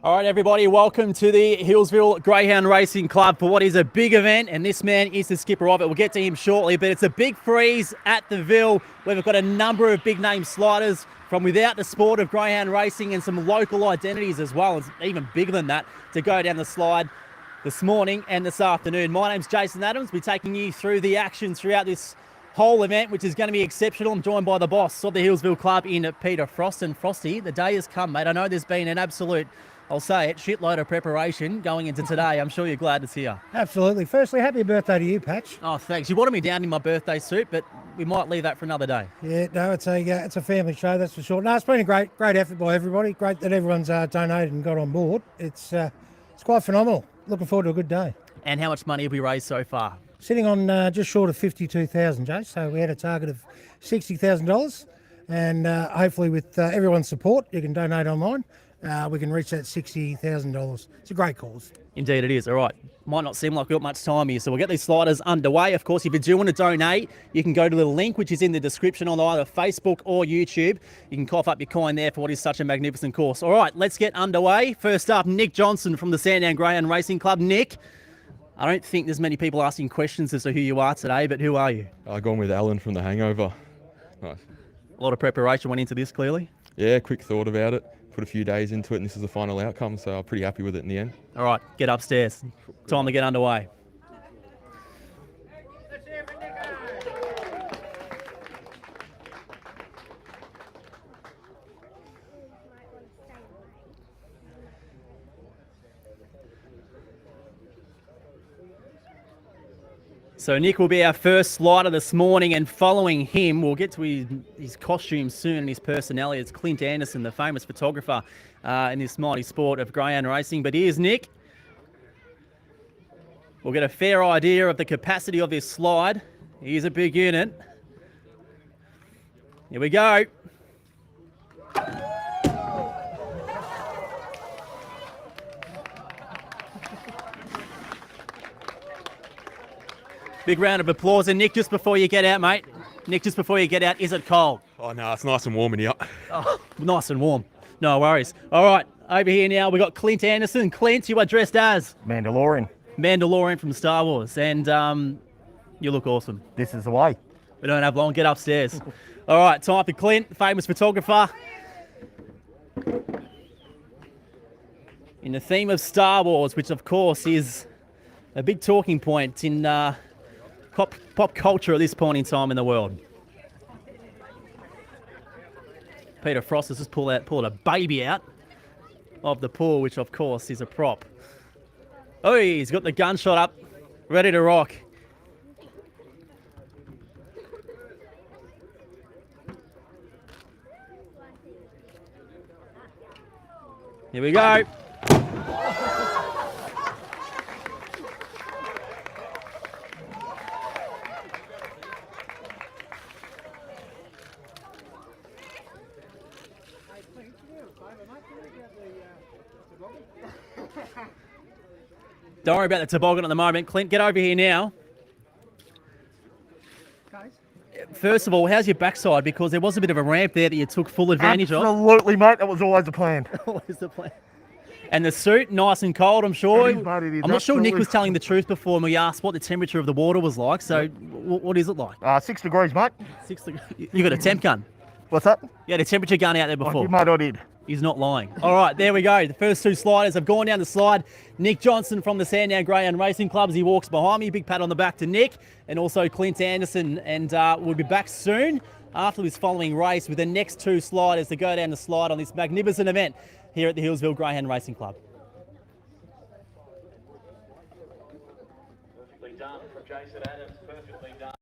All right, everybody, welcome to the Healesville Greyhound Racing Club for what is a big event, and this man is the skipper of it. We'll get to him shortly, but it's a big freeze at the Ville, where we've got a number of big-name sliders from without the sport of greyhound racing and some local identities as well. It's even bigger than that to go down the slide this morning and this afternoon. My name's Jason Adams. We'll be taking you through the action throughout this whole event, which is going to be exceptional. I'm joined by the boss of the Healesville Club in Peter Frost. And Frosty, the day has come, mate. I know there's been an absolute, I'll say it, shitload of preparation going into today. I'm sure you're glad it's here. Absolutely. Firstly, happy birthday to you, Patch. Oh, thanks. You wanted me down in my birthday suit, but we might leave that for another day. Yeah, no, it's a family show, that's for sure. No, it's been a great effort by everybody. Great that everyone's donated and got on board. It's quite phenomenal. Looking forward to a good day. And how much money have we raised so far? Sitting on just short of 52,000, Jay. So we had a target of $60,000, and hopefully with everyone's support, you can donate online. We can reach that $60,000. It's a great cause. Indeed it is. All right. Might not seem like we've got much time here, so we'll get these sliders underway. Of course, if you do want to donate, you can go to the link which is in the description on either Facebook or YouTube. You can cough up your coin there for what is such a magnificent course. All right, let's get underway. First up, Nick Johnson from the Sandown Greyhound Racing Club. Nick, I don't think there's many people asking questions as to who you are today, but who are you? I've gone with Alan from The Hangover. Nice. A lot of preparation went into this, clearly. Yeah, quick thought about it. Put a few days into it, and this is the final outcome, so I'm pretty happy with it in the end. All right, get upstairs. Time to get underway. So Nick will be our first slider this morning, and following him, we'll get to his costume soon and his personality. It's Clint Anderson, the famous photographer in this mighty sport of greyhound racing. But here's Nick. We'll get a fair idea of the capacity of this slide. Here's a big unit. Here we go. Big round of applause. And Nick, just before you get out, mate. Nick, just before you get out, is it cold? Oh no, it's nice and warm in here. Oh, nice and warm. No worries. All right, over here now, we've got Clint Anderson. Clint, you are dressed as? Mandalorian. Mandalorian from Star Wars. And you look awesome. This is the way. We don't have long. Get upstairs. All right, time for Clint, famous photographer. In the theme of Star Wars, which of course is a big talking point in pop culture at this point in time in the world. Peter Frost has just pulled a baby out of the pool, which of course is a prop. Oh, he's got the gunshot up, ready to rock. Here we go. Don't worry about the toboggan at the moment. Clint, get over here now. First of all, how's your backside? Because there was a bit of a ramp there that you took full advantage of. Absolutely, mate. That was always the plan. Always the plan. And the suit, nice and cold, I'm sure. It is, mate, it is. I'm not sure Nick was Absolutely. telling the truth before when we asked what the temperature of the water was like. So what is it like? 6 degrees, mate. You got a temp gun. What's that? You had a temperature gun out there I before. did, mate, I did. He's not lying. All right, there we go. The first two sliders have gone down the slide. Nick Johnson from the Sandown Greyhound Racing Club as he walks behind me. Big pat on the back to Nick, and also Clint Anderson. And we'll be back soon after this following race with the next two sliders to go down the slide on this magnificent event here at the Healesville Greyhound Racing Club. Perfectly done from Jason Adams, perfectly done.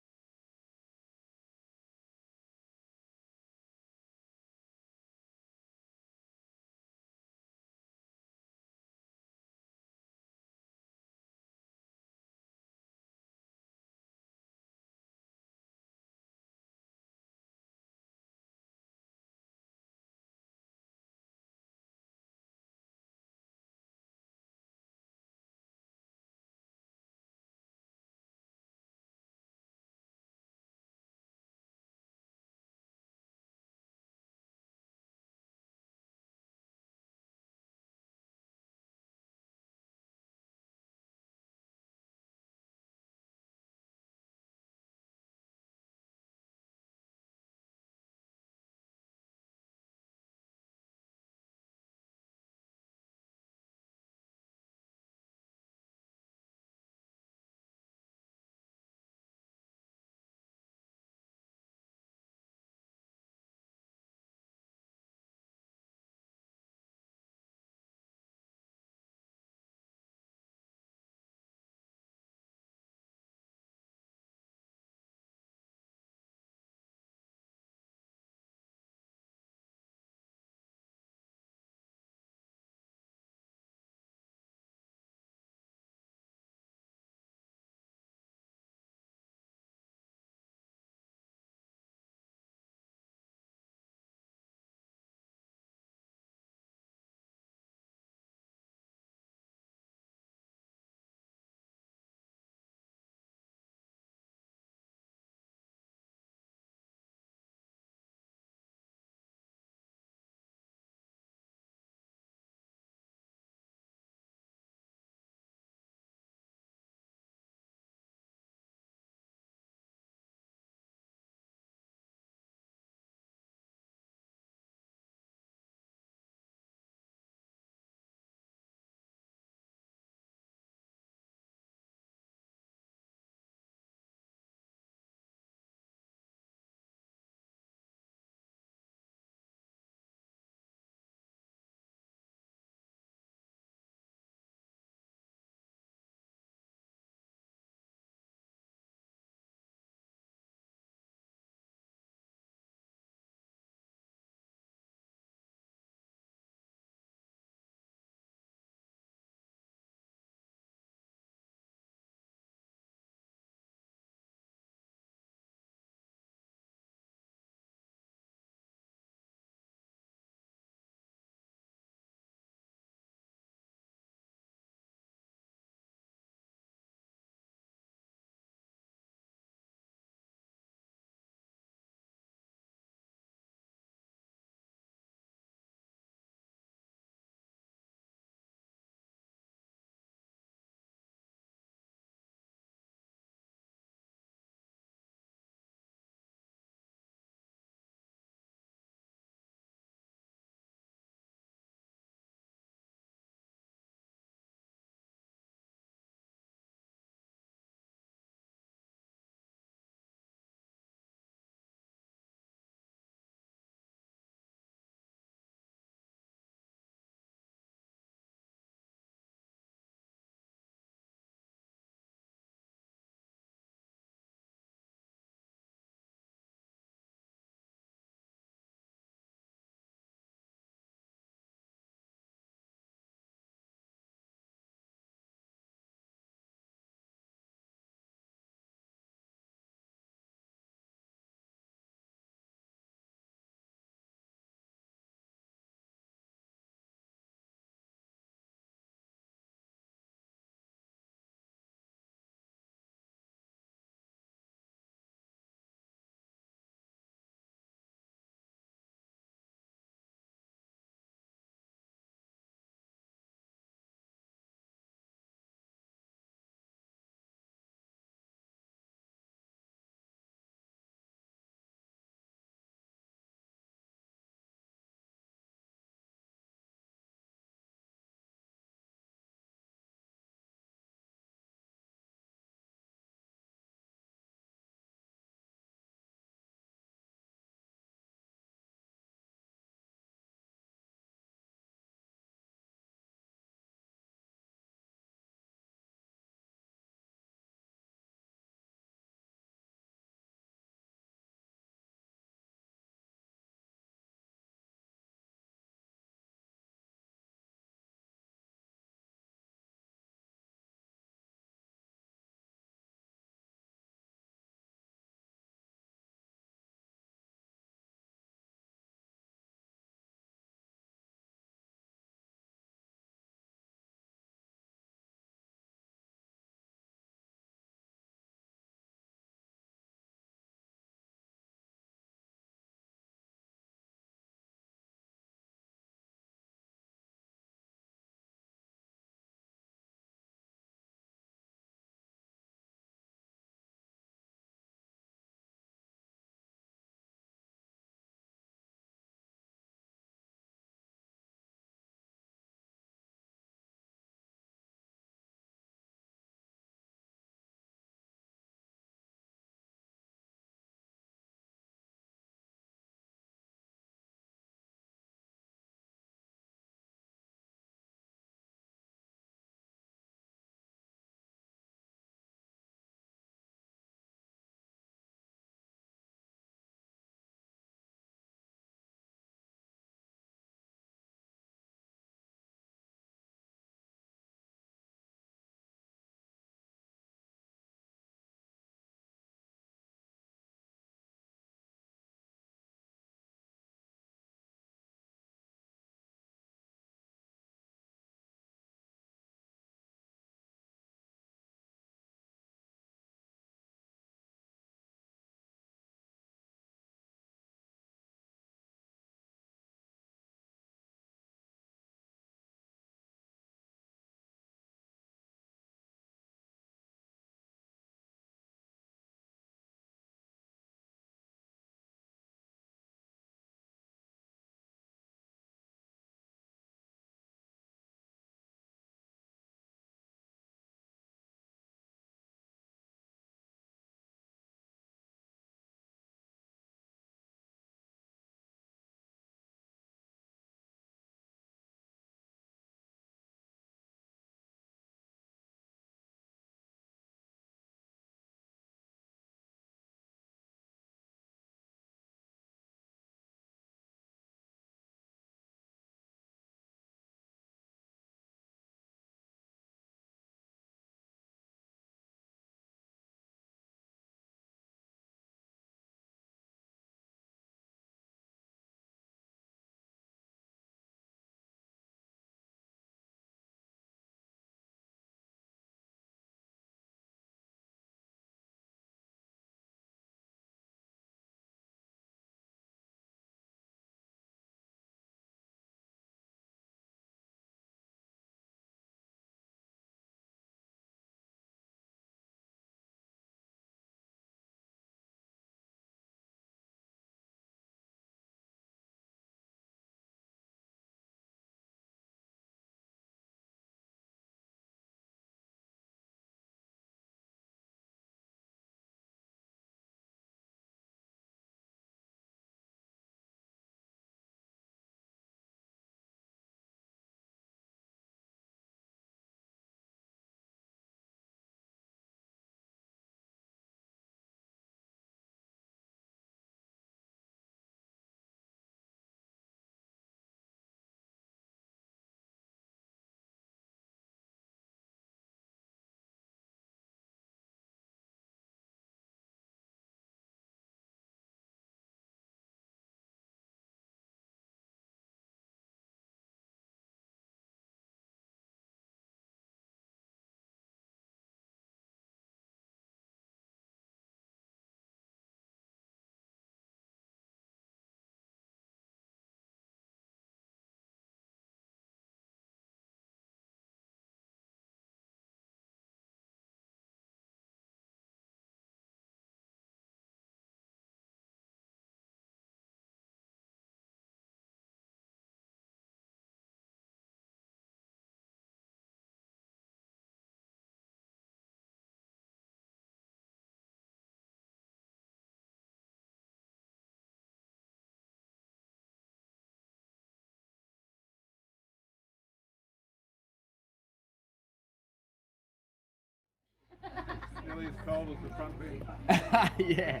nearly as cold as the front bench. Yeah.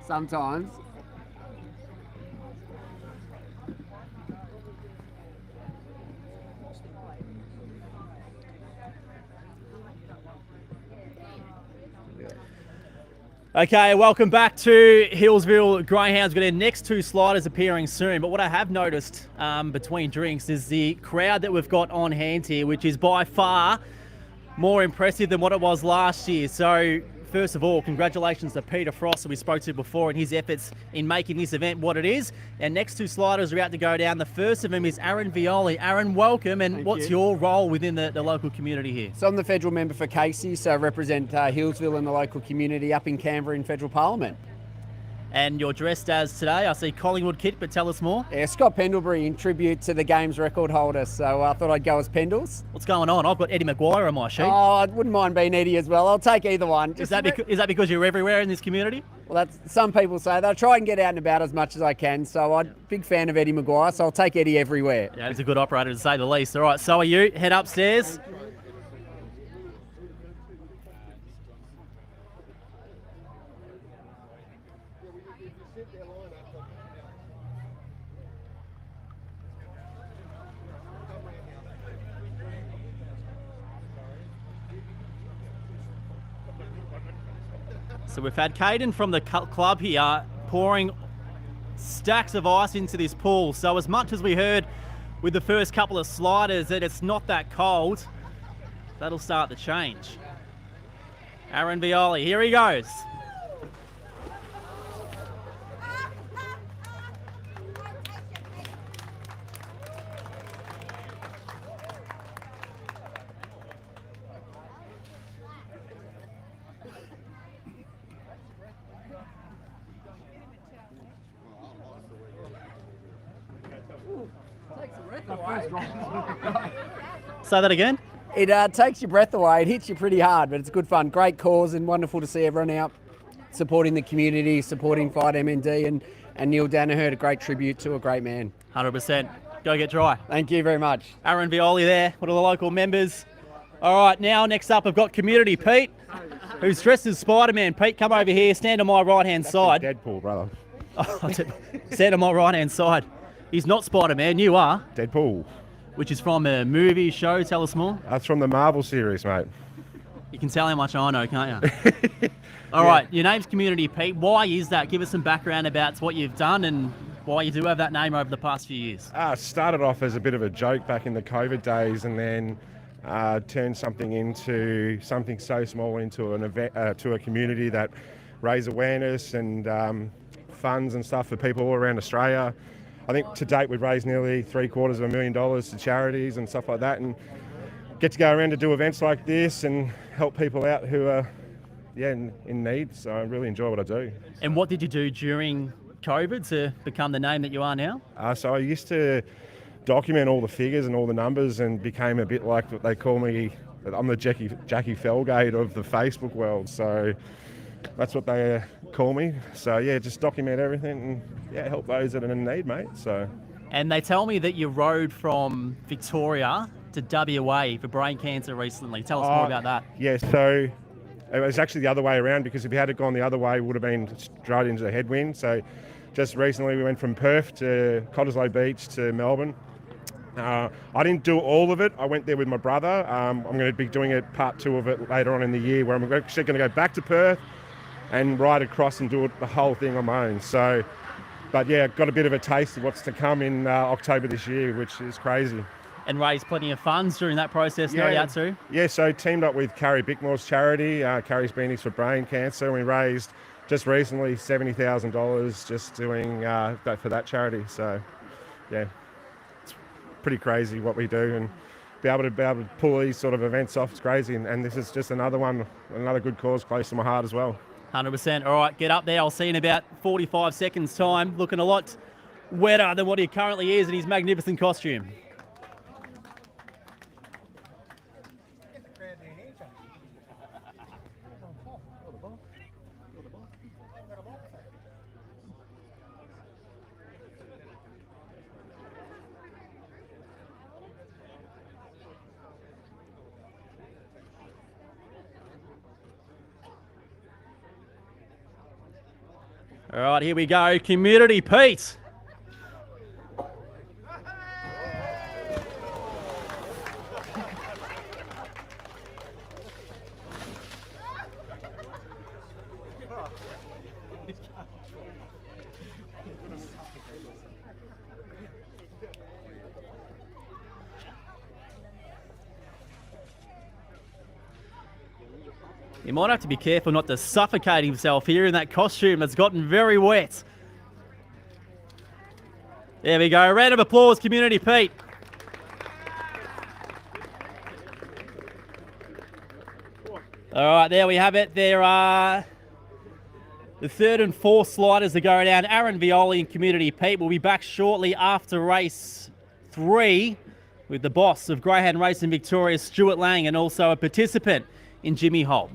Sometimes. Okay, welcome back to Healesville Greyhounds. We've got our next two sliders appearing soon. But what I have noticed between drinks is the crowd that we've got on hand here, which is by far more impressive than what it was last year. So first of all, congratulations to Peter Frost, who we spoke to before, and his efforts in making this event what it is. And next two sliders are about to go down. The first of them is Aaron Violi. Aaron, welcome. And what's your role within the local community here? So I'm the federal member for Casey, so I represent Healesville and the local community up in Canberra in federal parliament. And you're dressed as today. I see Collingwood kit, but tell us more. Yeah, Scott Pendlebury in tribute to the game's record holder, so I thought I'd go as Pendles. What's going on? I've got Eddie Maguire on my sheet. Oh, I wouldn't mind being Eddie as well. I'll take either one. Is that because you're everywhere in this community? Well, that's some people say that. I try and get out and about as much as I can, so I'm a big fan of Eddie Maguire, so I'll take Eddie everywhere. Yeah, he's a good operator to say the least. All right, so are you. Head upstairs. So we've had Caden from the club here pouring stacks of ice into this pool. So as much as we heard with the first couple of sliders that it's not that cold, that'll start to change. Aaron Violi, here he goes. Say that again? It takes your breath away. It hits you pretty hard, but it's good fun. Great cause and wonderful to see everyone out supporting the community, supporting Fight MND and Neil Danaher, a great tribute to a great man. 100%. Go get dry. Thank you very much. Aaron Violi there, one of the local members. All right, now next up I've got Community Pete, who's dressed as Spider-Man. Pete, come over here, stand on my right-hand side. Deadpool, brother. Stand on my right-hand side. He's not Spider-Man, you are. Deadpool. Which is from a movie, show, tell us more. That's from the Marvel series, mate. You can tell how much I know, can't you? All right, your name's Community Pete. Why is that? Give us some background about what you've done and why you do have that name over the past few years. Started off as a bit of a joke back in the COVID days, and then turned something into something so small into an event, to a community that raise awareness and funds and stuff for people all around Australia. I think to date we've raised nearly $750,000 to charities and stuff like that, and get to go around to do events like this and help people out who are in need. So I really enjoy what I do. And what did you do during COVID to become the name that you are now? So I used to document all the figures and all the numbers and became a bit like what they call me. I'm the Jackie Felgate of the Facebook world. So that's what they call me. So yeah, just document everything and help those that are in need, mate. So. And they tell me that you rode from Victoria to WA for brain cancer recently. Tell us more about that. Yeah, so it was actually the other way around, because if you had gone the other way, it would have been straight into the headwind. So just recently we went from Perth to Cottesloe Beach to Melbourne. I didn't do all of it. I went there with my brother. I'm going to be doing part 2 of it later on in the year, where I'm actually going to go back to Perth and ride across and do it, the whole thing on my own. So, but yeah, got a bit of a taste of what's to come in October this year, which is crazy. And raised plenty of funds during that process, no doubt too? Yeah, so teamed up with Carrie Bickmore's charity, Carrie's Beanies for Brain Cancer. We raised just recently $70,000 just doing that for that charity. So yeah, it's pretty crazy what we do, and be able to pull these sort of events off, it's crazy. And this is just another good cause close to my heart as well. 100%. All right, get up there. I'll see you in about 45 seconds time. Looking a lot wetter than what he currently is in his magnificent costume. All right, here we go. Community Pete. He might have to be careful not to suffocate himself here in that costume that's gotten very wet. There we go. Round of applause, Community Pete. All right, there we have it. There are the third and fourth sliders that go down. Aaron Violi and Community Pete will be back shortly after race 3 with the boss of Greyhound Racing Victoria, Stuart Lang, and also a participant in Jimmy Holt.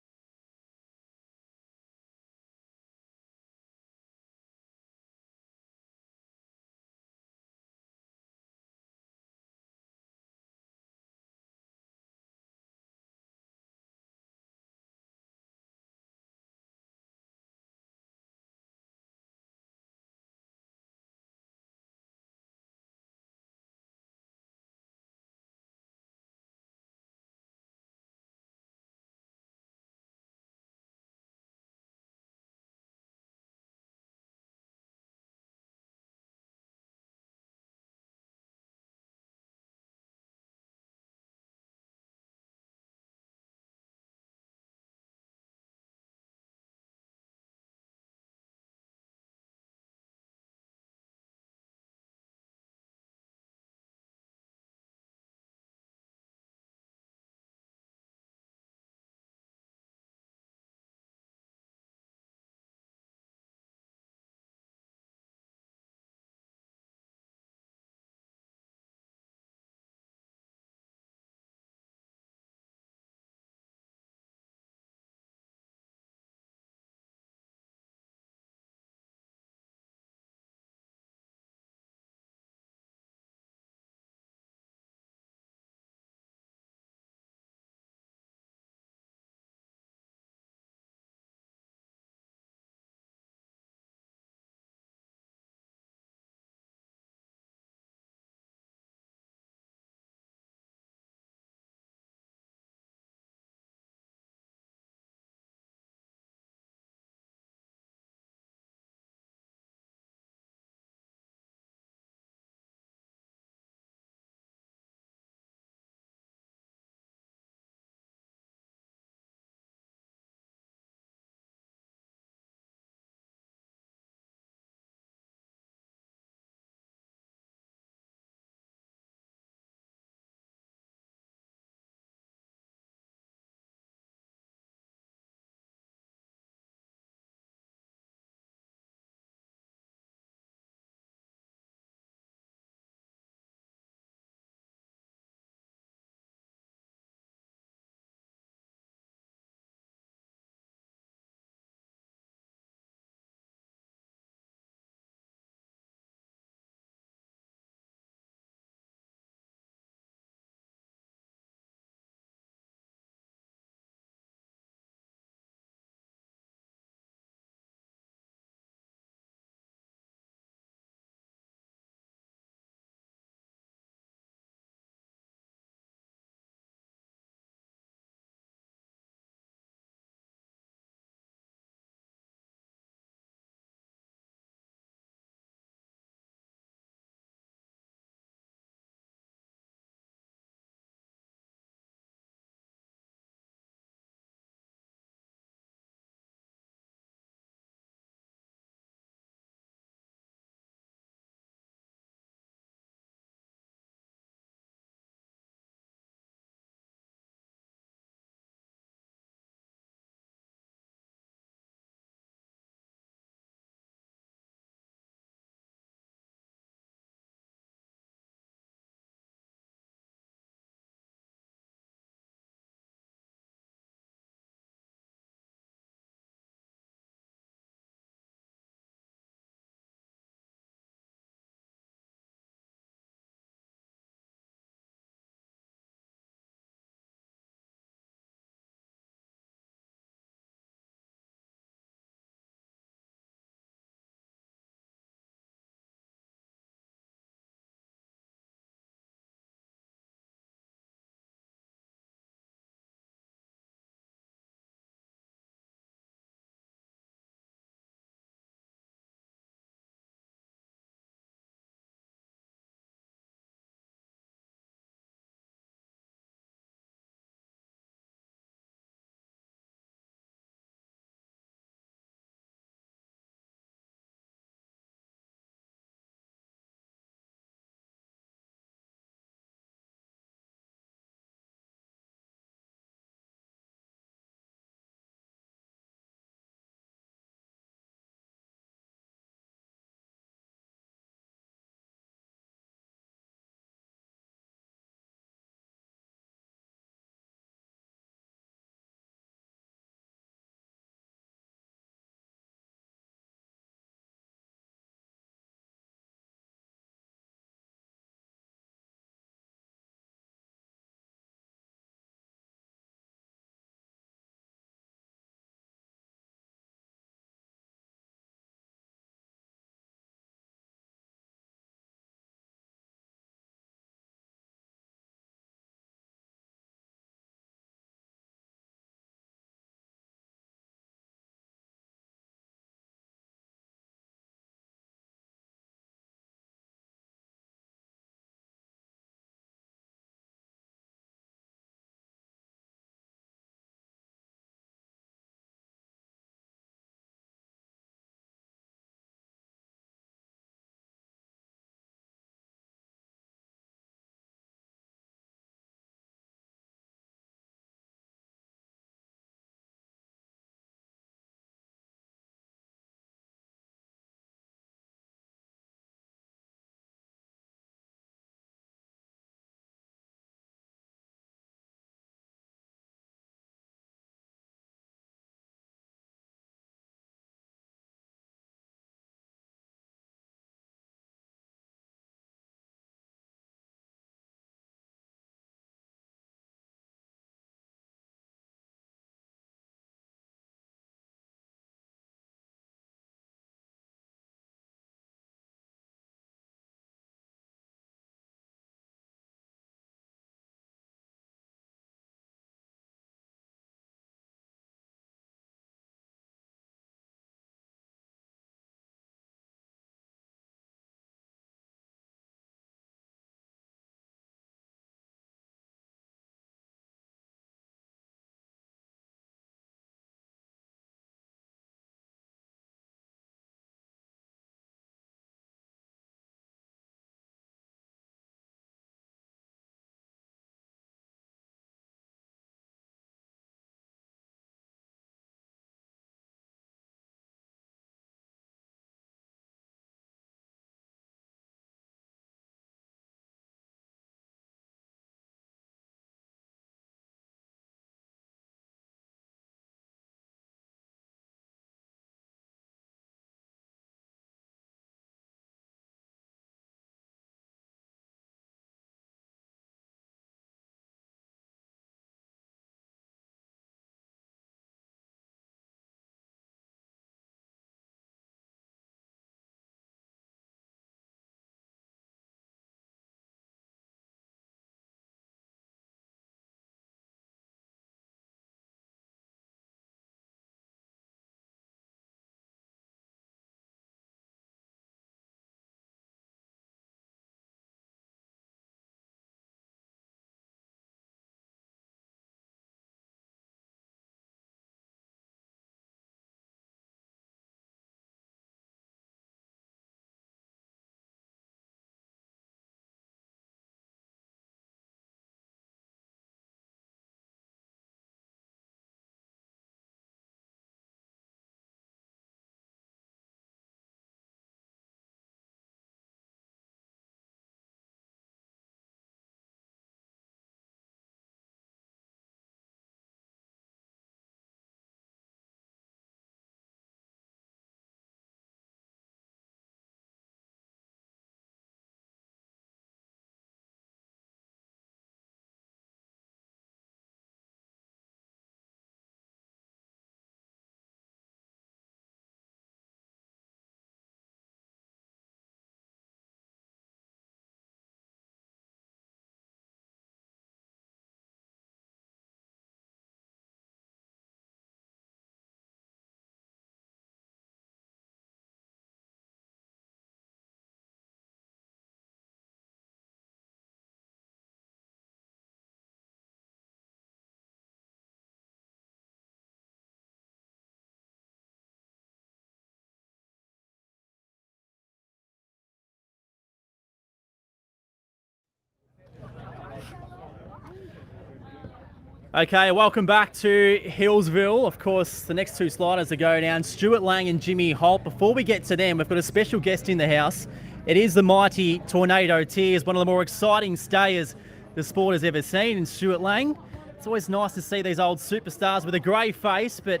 Okay, welcome back to Healesville. Of course, the next two sliders are going down, Stuart Lang and Jimmy Holt. Before we get to them, we've got a special guest in the house. It is the mighty Tornado Tears, one of the more exciting stayers the sport has ever seen. And Stuart Lang, it's always nice to see these old superstars with a grey face, but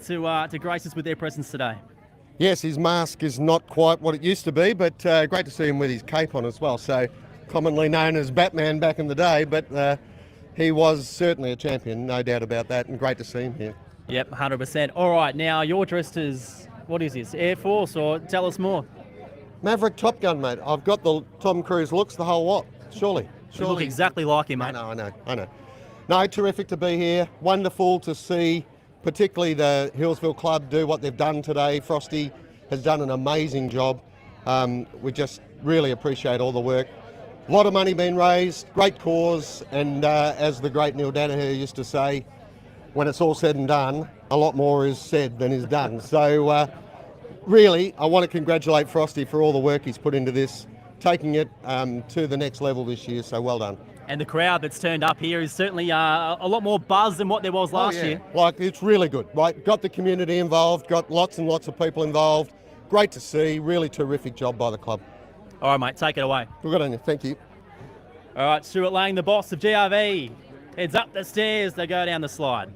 to grace us with their presence today. Yes, his mask is not quite what it used to be, but great to see him with his cape on as well. So, commonly known as Batman back in the day, but he was certainly a champion, no doubt about that, and great to see him here. Yep, 100%. All right, now you're dressed as, what is this, Air Force, or tell us more? Maverick Top Gun, mate. I've got the Tom Cruise looks, the whole lot. Surely. You look exactly like him, mate. I know. No, terrific to be here. Wonderful to see, particularly the Healesville Club do what they've done today. Frosty has done an amazing job. We just really appreciate all the work. A lot of money being raised, great cause, and as the great Neil Danaher used to say, when it's all said and done, a lot more is said than is done. So really, I want to congratulate Frosty for all the work he's put into this, taking it to the next level this year, so well done. And the crowd that's turned up here is certainly a lot more buzz than what there was last year. Like, it's really good, right? Got the community involved, got lots and lots of people involved. Great to see, really terrific job by the club. All right, mate, take it away. Good on you, thank you. All right, Stuart Lang, the boss of GRV, heads up the stairs, they go down the slide.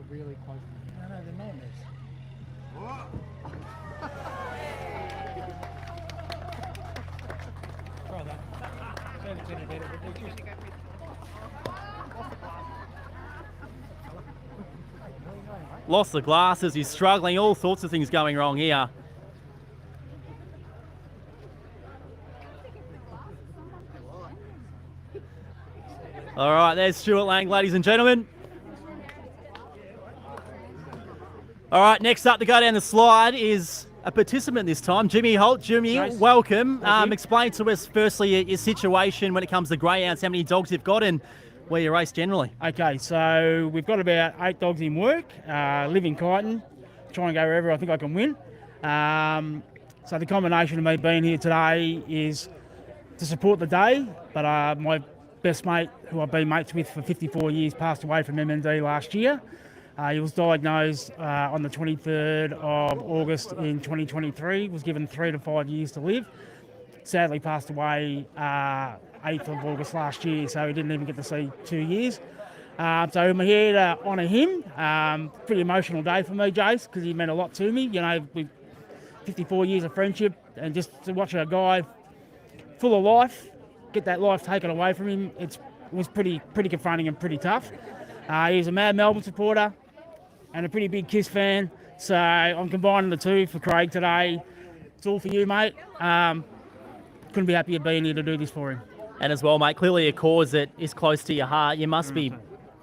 Really close. No, they're not in this. Lost the glasses, he's struggling, all sorts of things going wrong here. All right, there's Stuart Lang, ladies and gentlemen. All right, next up to go down the slide is a participant this time, Jimmy Holt. Jimmy, Nice. welcome. Explain to us firstly your situation when it comes to greyhounds, how many dogs you've got and where you race generally. Okay, so we've got about 8 dogs in work, live in Kyneton, try and go wherever I think I can win. So the combination of me being here today is to support the day, but my best mate, who I've been mates with for 54 years, passed away from MND last year. He was diagnosed on the 23rd of August in 2023, was given 3 to 5 years to live. Sadly passed away 8th of August last year, so he didn't even get to see 2 years. So I'm here to honour him. Pretty emotional day for me, Jace, because he meant a lot to me. You know, with 54 years of friendship, and just to watch a guy full of life get that life taken away from him, it was pretty confronting and pretty tough. He was a mad Melbourne supporter and a pretty big Kiss fan, so I'm combining the two for Craig today. It's all for you, mate. Couldn't be happier being here to do this for him. And as well, mate, clearly a cause that is close to your heart. You must be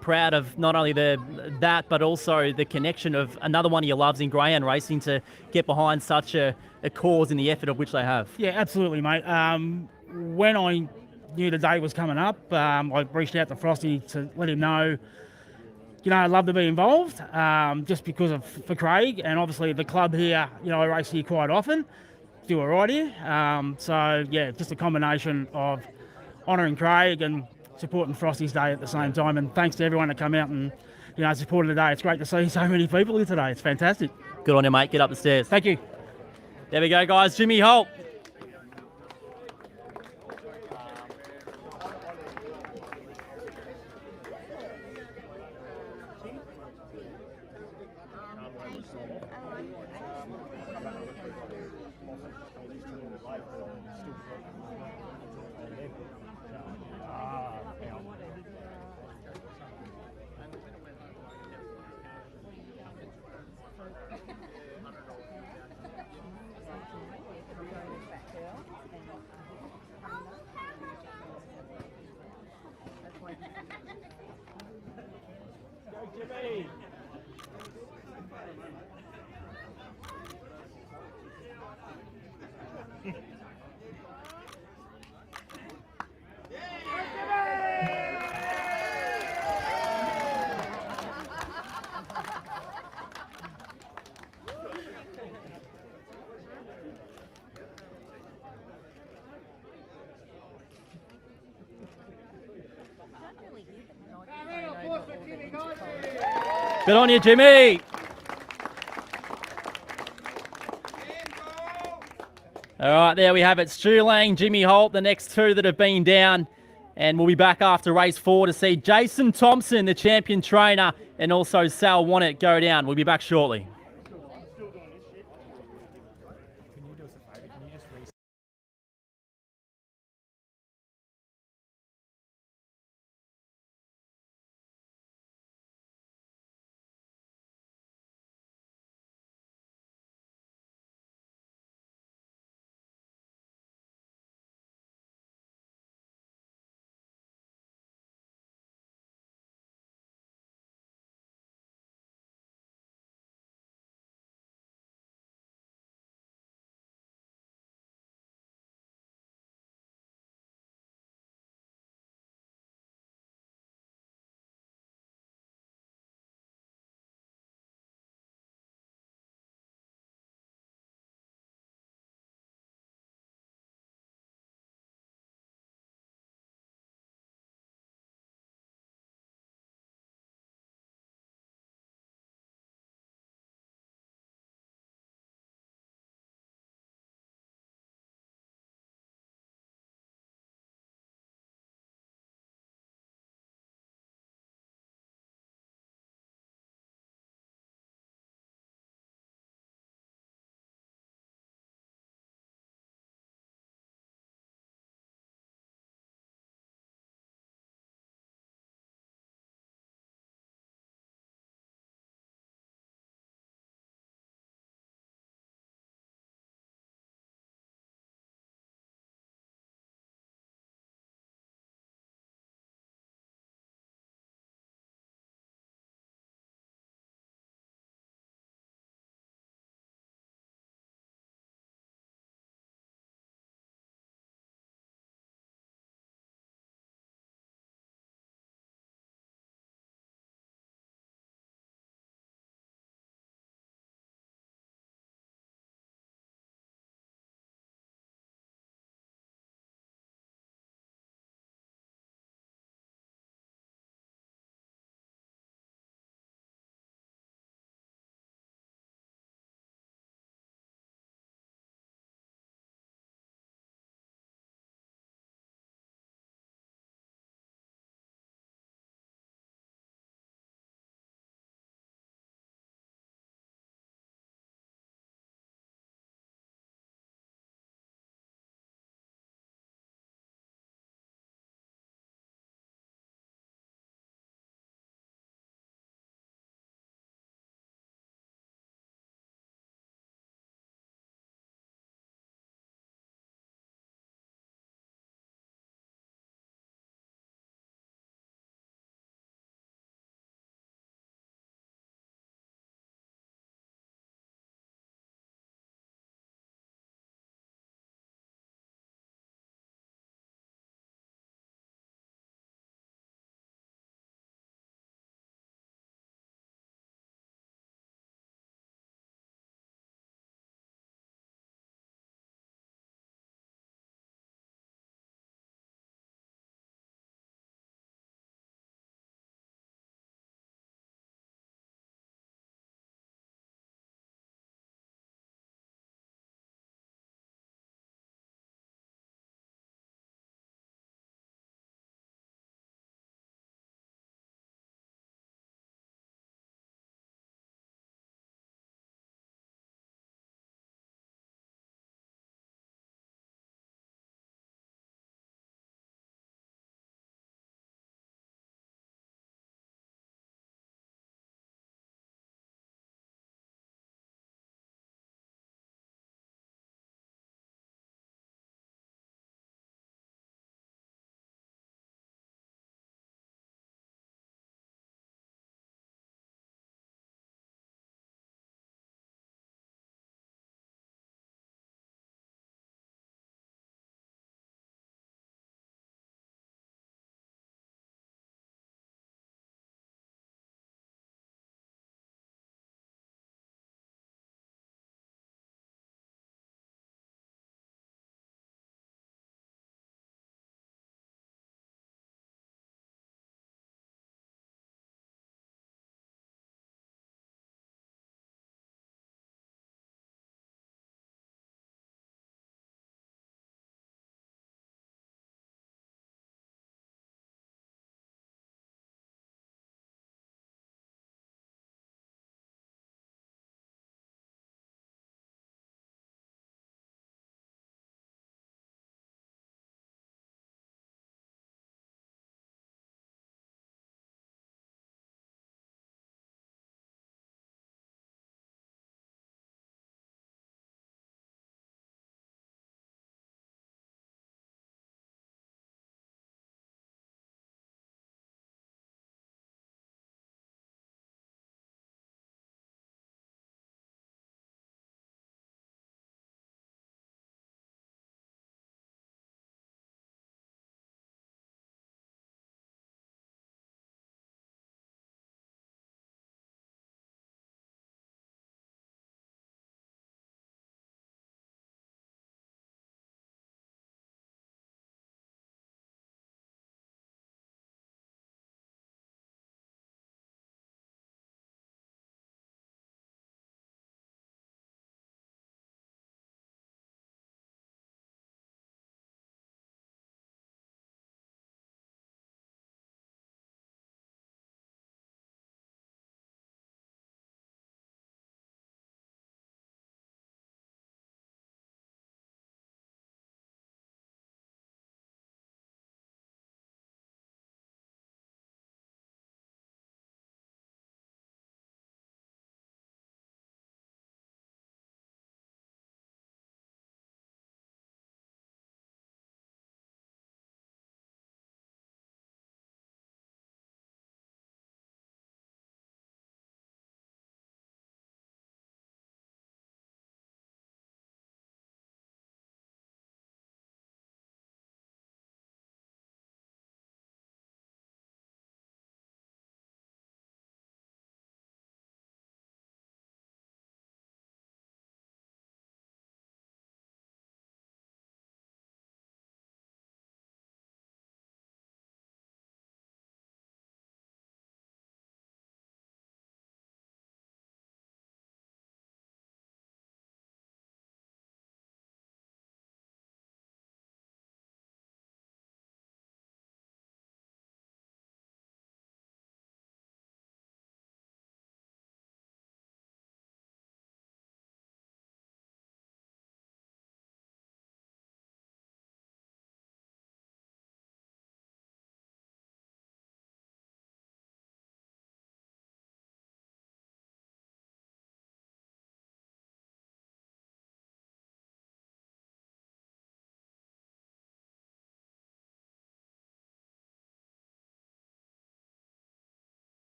proud of not only that, but also the connection of another one of your loves in greyhound racing to get behind such a cause and the effort of which they have. Yeah, absolutely, mate. When I knew the day was coming up, I reached out to Frosty to let him know, you know, I'd love to be involved, just because for Craig, and obviously the club here, you know, I race here quite often, do all right here. So yeah, just a combination of honouring Craig and supporting Frosty's day at the same time. And thanks to everyone that come out and, you know, supported today. It's great to see so many people here today. It's fantastic. Good on you, mate. Get up the stairs. Thank you. There we go, guys. Jimmy Holt. Good on you, Jimmy. All right, there we have it. Stu Lang, Jimmy Holt, the next two that have been down. And we'll be back after race 4 to see Jason Thompson, the champion trainer, and also Sal Wannett go down. We'll be back shortly.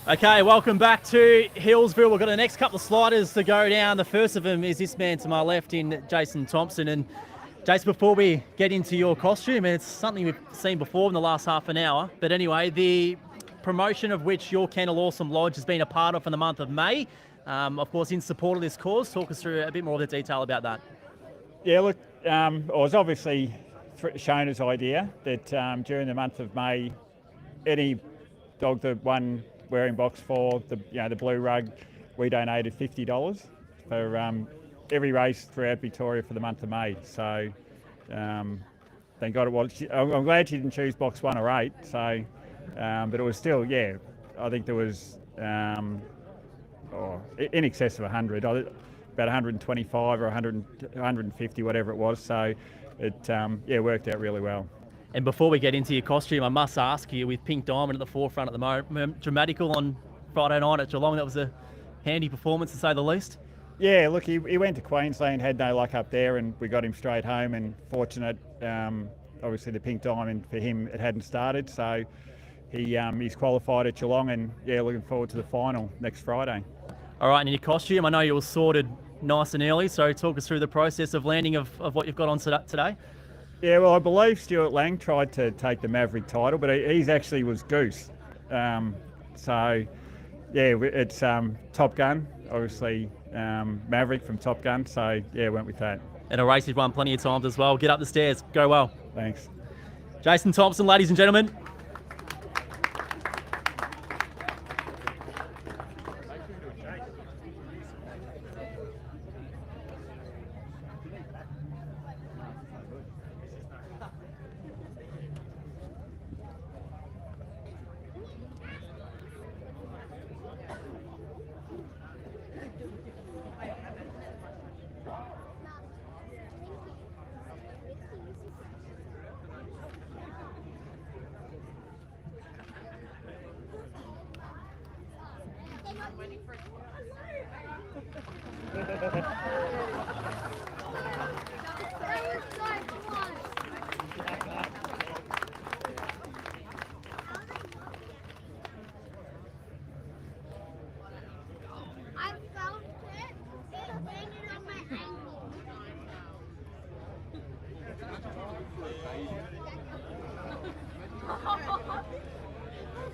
Okay, welcome back to Healesville. We've got the next couple of sliders to go down. The first of them is this man to my left in Jason Thompson. And Jason, before we get into your costume, and it's something we've seen before in the last half an hour, but anyway, the promotion of which your Kennel Awesome Lodge has been a part of in the month of May, of course, in support of this cause. Talk us through a bit more of the detail about that. Yeah, look, it was obviously Shona's idea that during the month of May, any dog that won wearing box for the blue rug, we donated $50 for every race throughout Victoria for the month of May. So thank God it was. I'm glad she didn't choose box 1 or 8. So, but it was still, yeah, I think there was in excess of 100, about 125 or 150, whatever it was. So it worked out really well. And before we get into your costume, I must ask you, with Pink Diamond at the forefront at the moment, dramatical on Friday night at Geelong, that was a handy performance to say the least. Yeah, look, he went to Queensland, had no luck up there, and we got him straight home, and fortunate, obviously the Pink Diamond for him, it hadn't started, so he's qualified at Geelong, and yeah, looking forward to the final next Friday. All right, and in your costume, I know you were sorted nice and early, so talk us through the process of landing of what you've got on today. Yeah, well, I believe Stuart Lang tried to take the Maverick title, but he's actually was Goose. So, yeah, it's Top Gun, obviously Maverick from Top Gun. So, yeah, went with that. And a race you've won plenty of times as well. Get up the stairs. Go well. Thanks. Jason Thompson, ladies and gentlemen.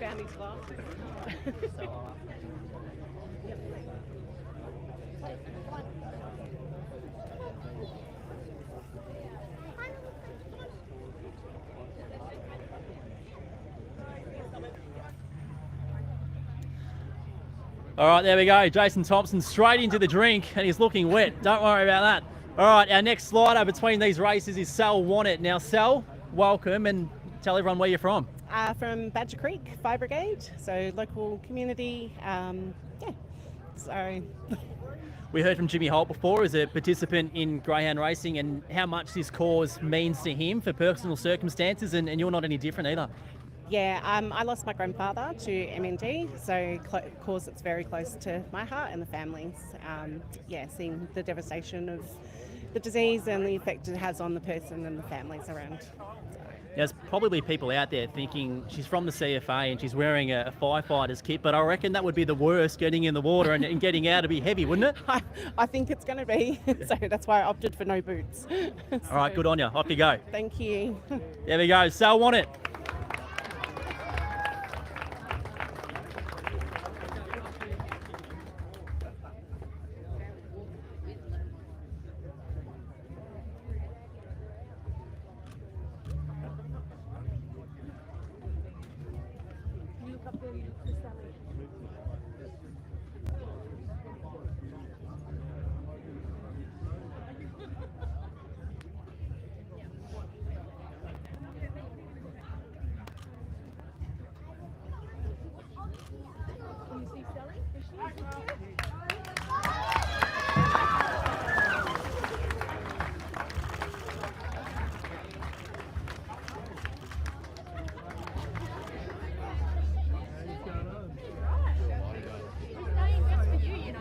Found his glasses. All right, there we go. Jason Thompson straight into the drink, and he's looking wet. Don't worry about that. All right, our next slider between these races is Sal Wannett. Now, Sal, welcome, and tell everyone where you're from. From Badger Creek Fire Brigade, so local community. So We heard from Jimmy Holt before as a participant in greyhound racing, and how much this cause means to him for personal circumstances, and you're not any different either. yeah, I lost my grandfather to MND, so cause that's very close to my heart and the family's. Seeing the devastation of the disease and the effect it has on the person and the families around. There's probably people out there thinking she's from the CFA and she's wearing a firefighter's kit, but I reckon that would be the worst, getting in the water and getting out to be heavy, wouldn't it? I think it's going to be, so that's why I opted for no boots. All right, good on you. Off you go. Thank you. There we go. Sal Wannett.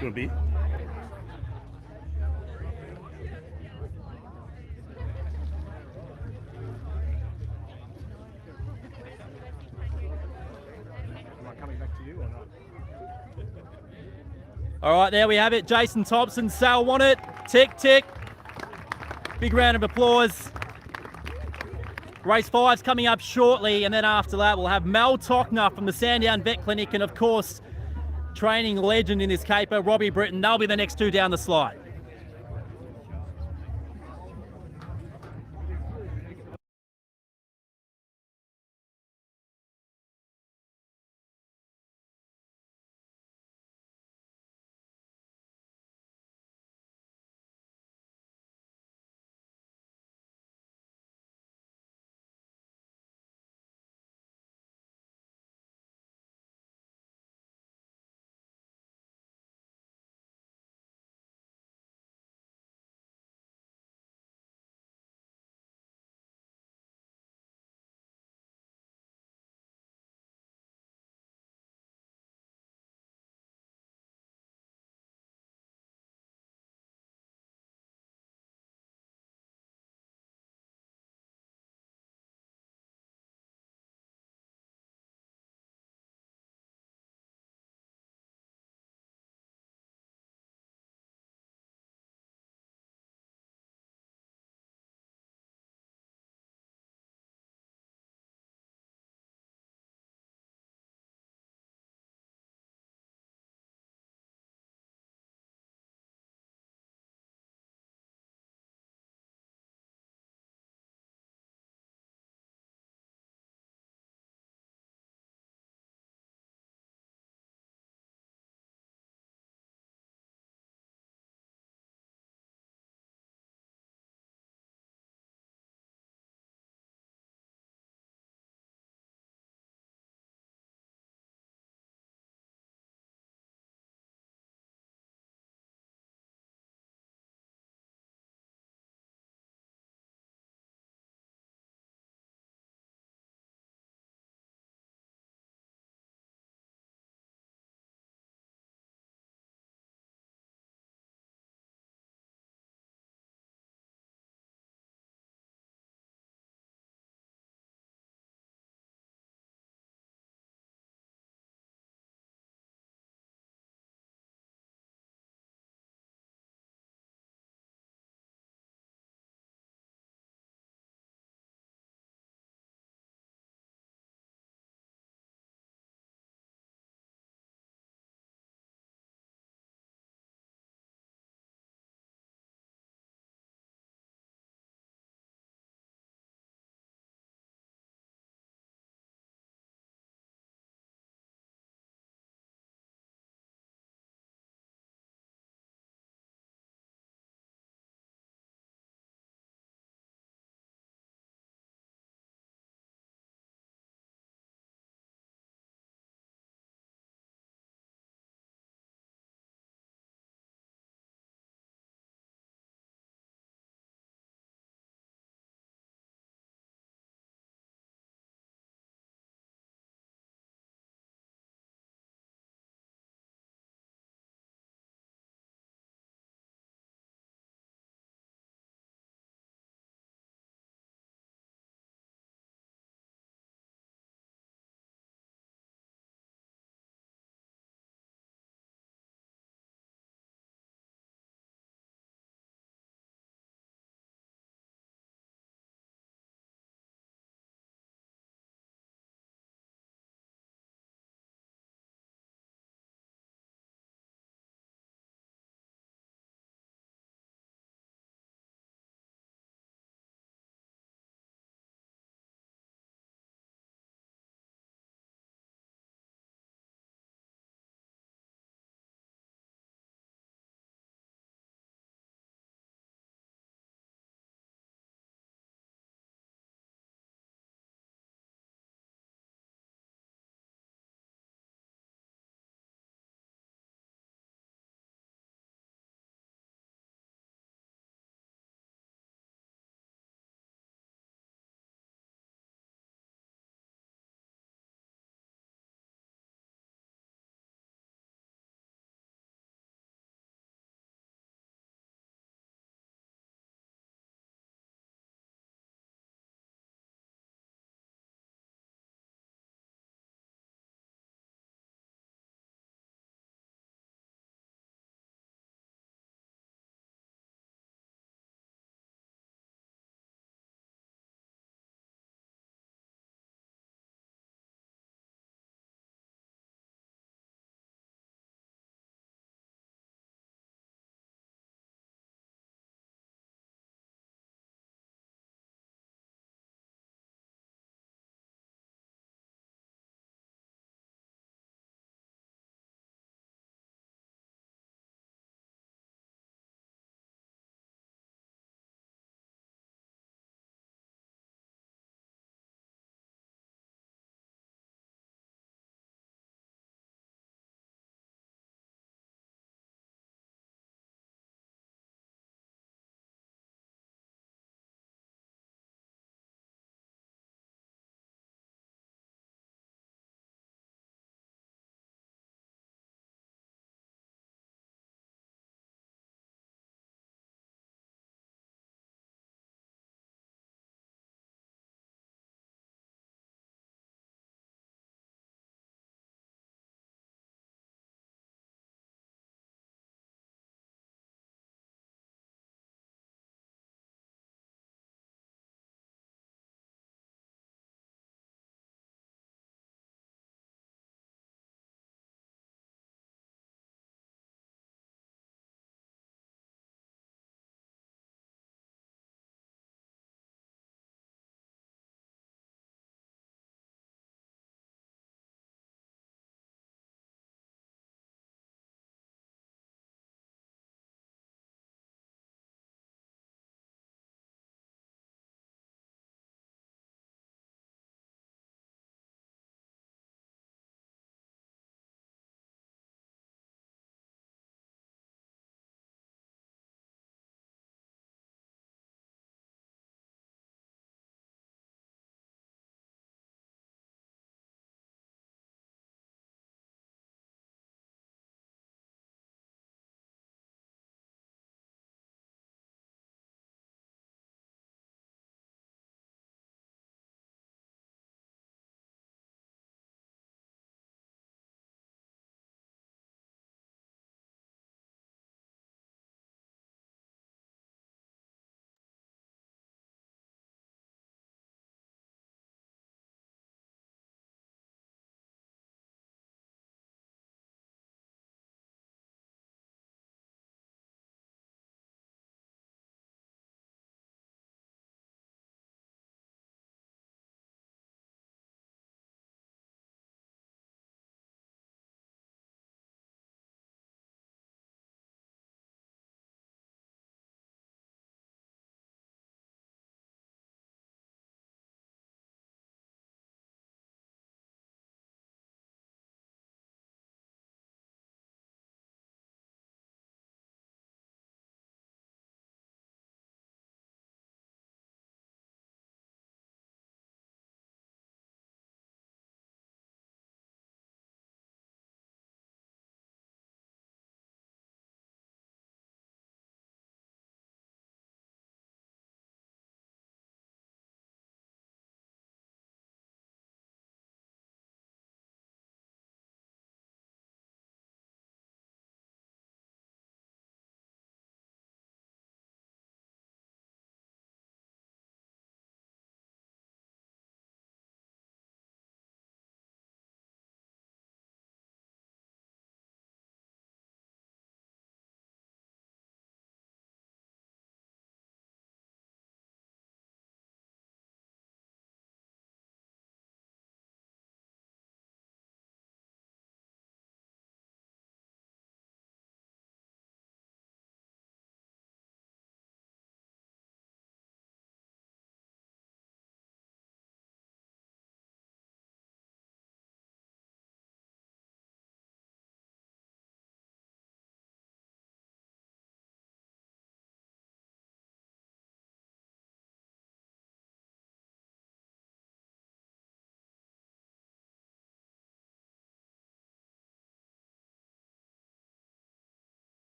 Could be. Am I coming back to you or not? All right, there we have it. Jason Thompson, Sal won it. Tick, tick. Big round of applause. Race 5's coming up shortly, and then after that we'll have Mel Tockner from the Sandown Vet Clinic and, of course, training legend in this caper, Robbie Britton. They'll be the next two down the slide.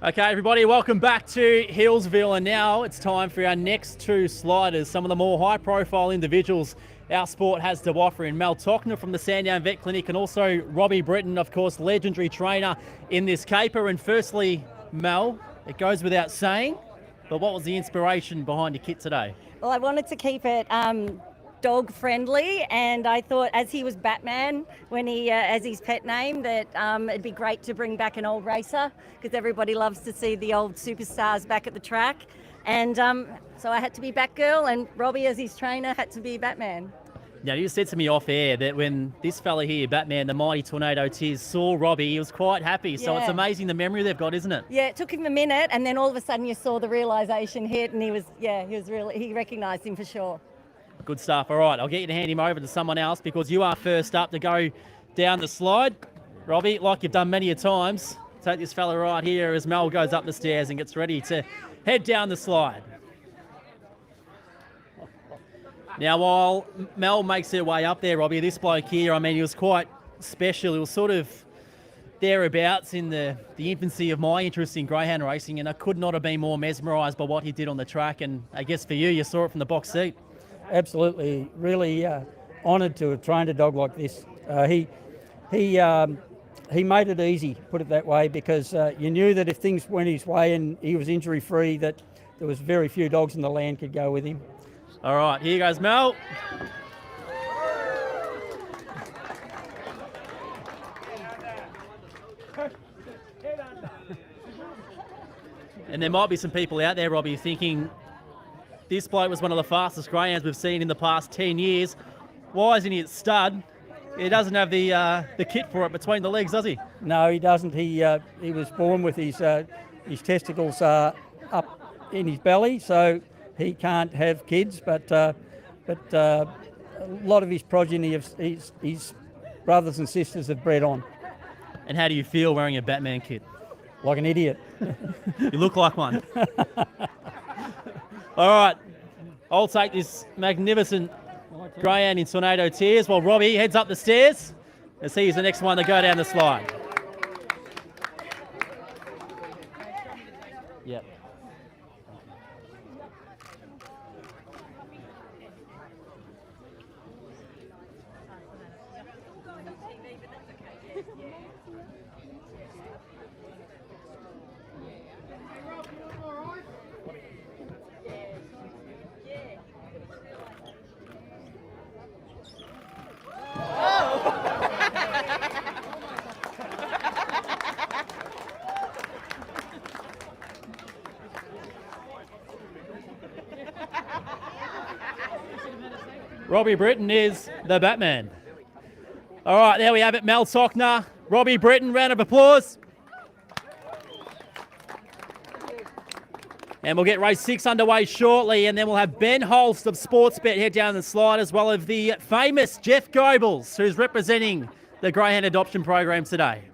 Okay, everybody, welcome back to Healesville, and now it's time for our next two sliders, some of the more high-profile individuals our sport has to offer in Mel Tockner from the Sandown Vet Clinic and also Robbie Britton, of course, legendary trainer in this caper. And firstly, Mel, it goes without saying, but what was the inspiration behind your kit today? Well, I wanted to keep it dog friendly, and I thought as he was Batman when he as his pet name, that it'd be great to bring back an old racer, because everybody loves to see the old superstars back at the track. And so I had to be Batgirl, and Robbie as his trainer had to be Batman. Now, you said to me off air that when this fella here, Batman, the mighty Tornado Tears, saw Robbie, he was quite happy. So it's Yeah. amazing the memory they've got, isn't it? Yeah, it took him a minute, and then all of a sudden you saw the realization hit, and he recognized him for sure. Good stuff. All right, I'll get you to hand him over to someone else because you are first up to go down the slide. Robbie, like you've done many a times, take this fella right here as Mel goes up the stairs and gets ready to head down the slide. Now, while Mel makes her way up there, Robbie, this bloke here, I mean, he was quite special. He was sort of thereabouts in the infancy of my interest in greyhound racing, and I could not have been more mesmerised by what he did on the track. And I guess for you saw it from the box seat. Absolutely, really honoured to have trained a dog like this. He made it easy, put it that way, because you knew that if things went his way and he was injury free, that there was very few dogs in the land could go with him. All right, here goes Mel. And there might be some people out there, Robbie, thinking this bloke was one of the fastest greyhounds we've seen in the past 10 years. Why isn't he at stud? He doesn't have the kit for it between the legs, does he? No, he doesn't. He was born with his testicles up in his belly, so he can't have kids. But a lot of his progeny, his brothers and sisters, have bred on. And how do you feel wearing a Batman kit? Like an idiot. You look like one. All right, I'll take this magnificent greyhound in Tornado Tears while Robbie heads up the stairs as he's the next one to go down the slide. Yep. Robbie Britton is the Batman. All right, there we have it. Mel Tockner, Robbie Britton, round of applause. And we'll get race 6 underway shortly, and then we'll have Ben Holst of Sportsbet head down the slide, as well as the famous Jeff Goebbels, who's representing the Greyhound Adoption Program today.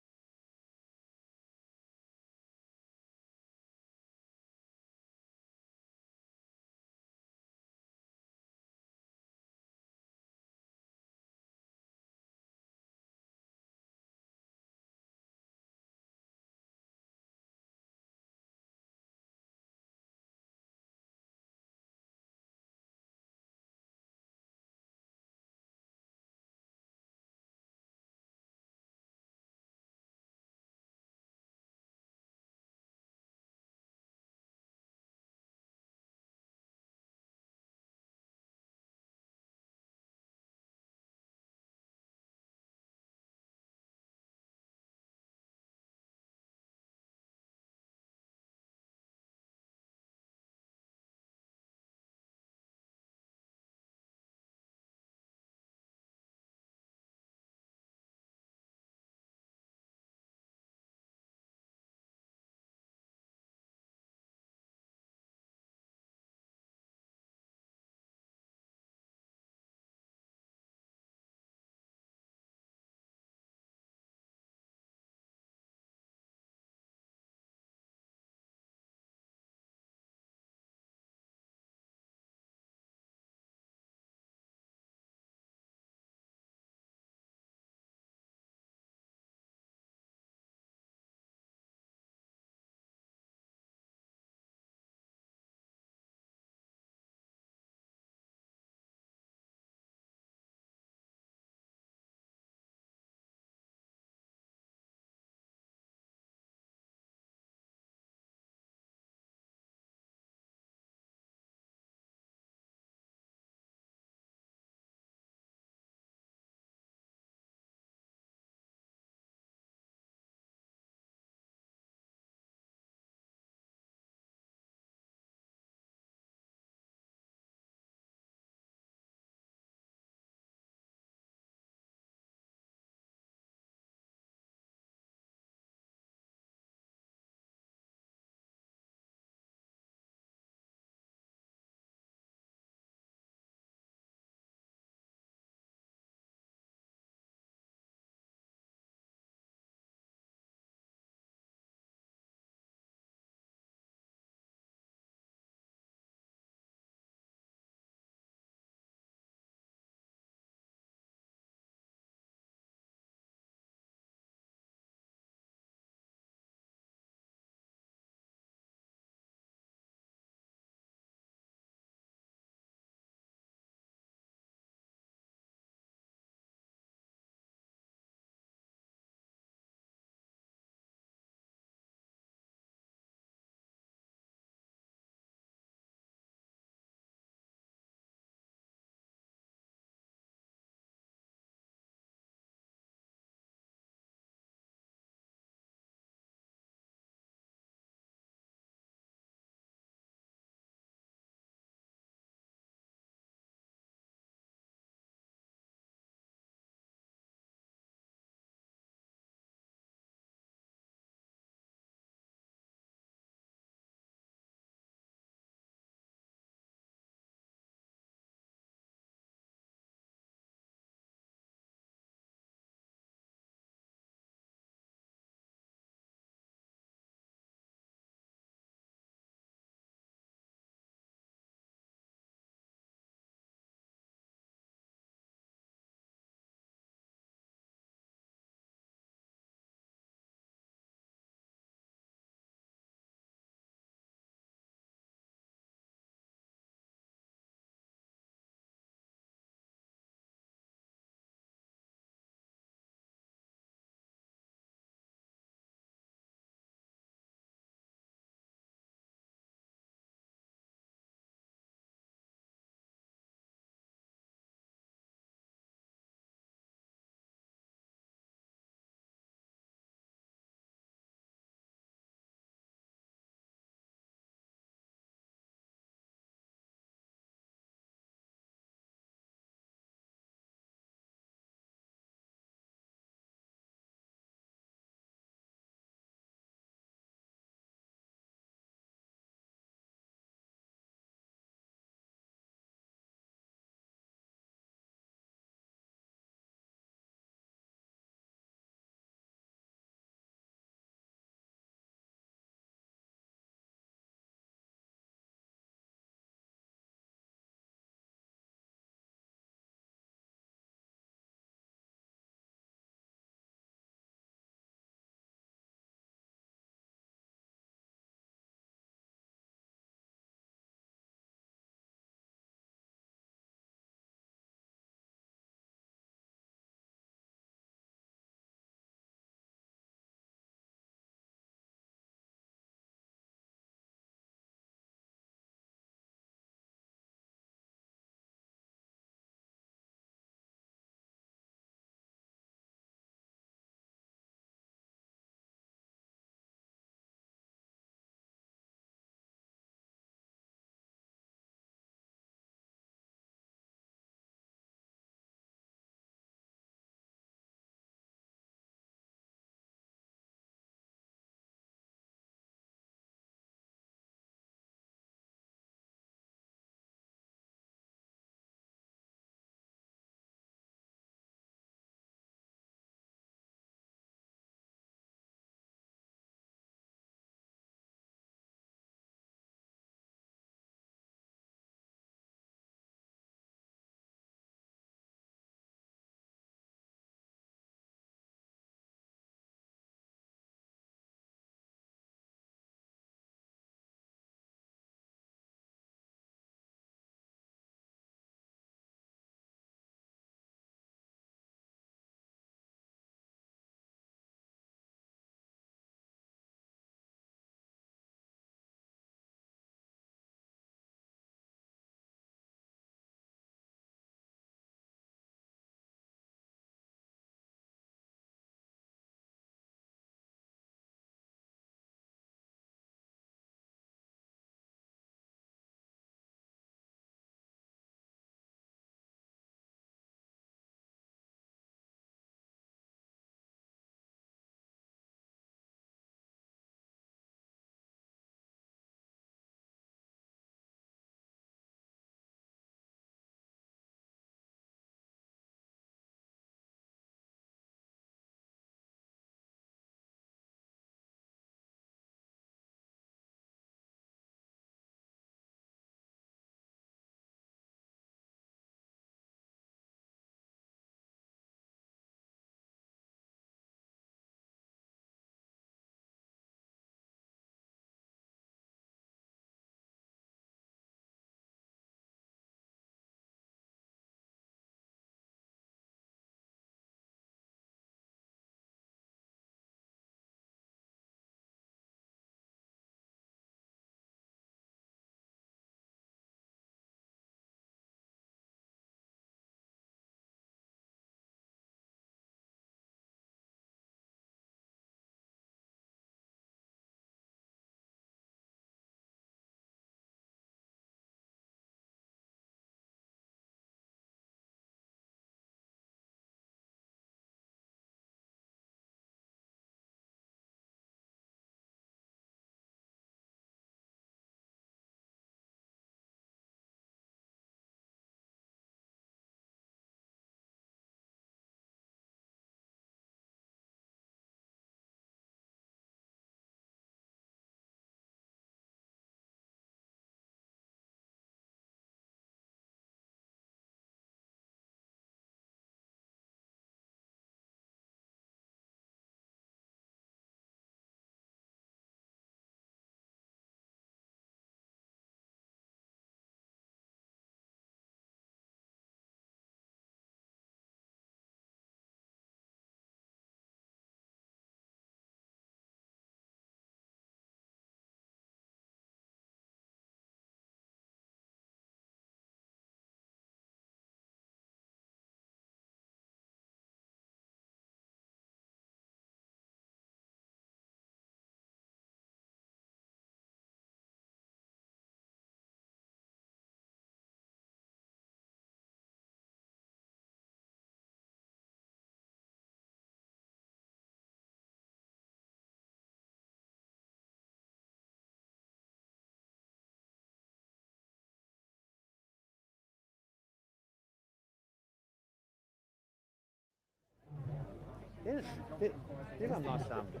These are nice jumpers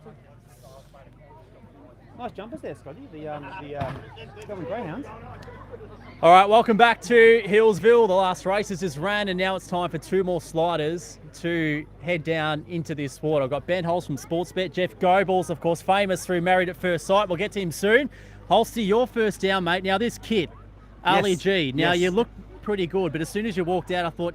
too. Nice jumpers there, Scotty. The greyhounds. All right, welcome back to Healesville. The last races just ran, and now it's time for 2 more sliders to head down into this sport. I've got Ben Holst from Sportsbet, Jeff Goebbels, of course, famous through Married at First Sight. We'll get to him soon. Holsty, you're first down, mate. Now this kid, Ali G. Now you look pretty good, but as soon as you walked out, I thought,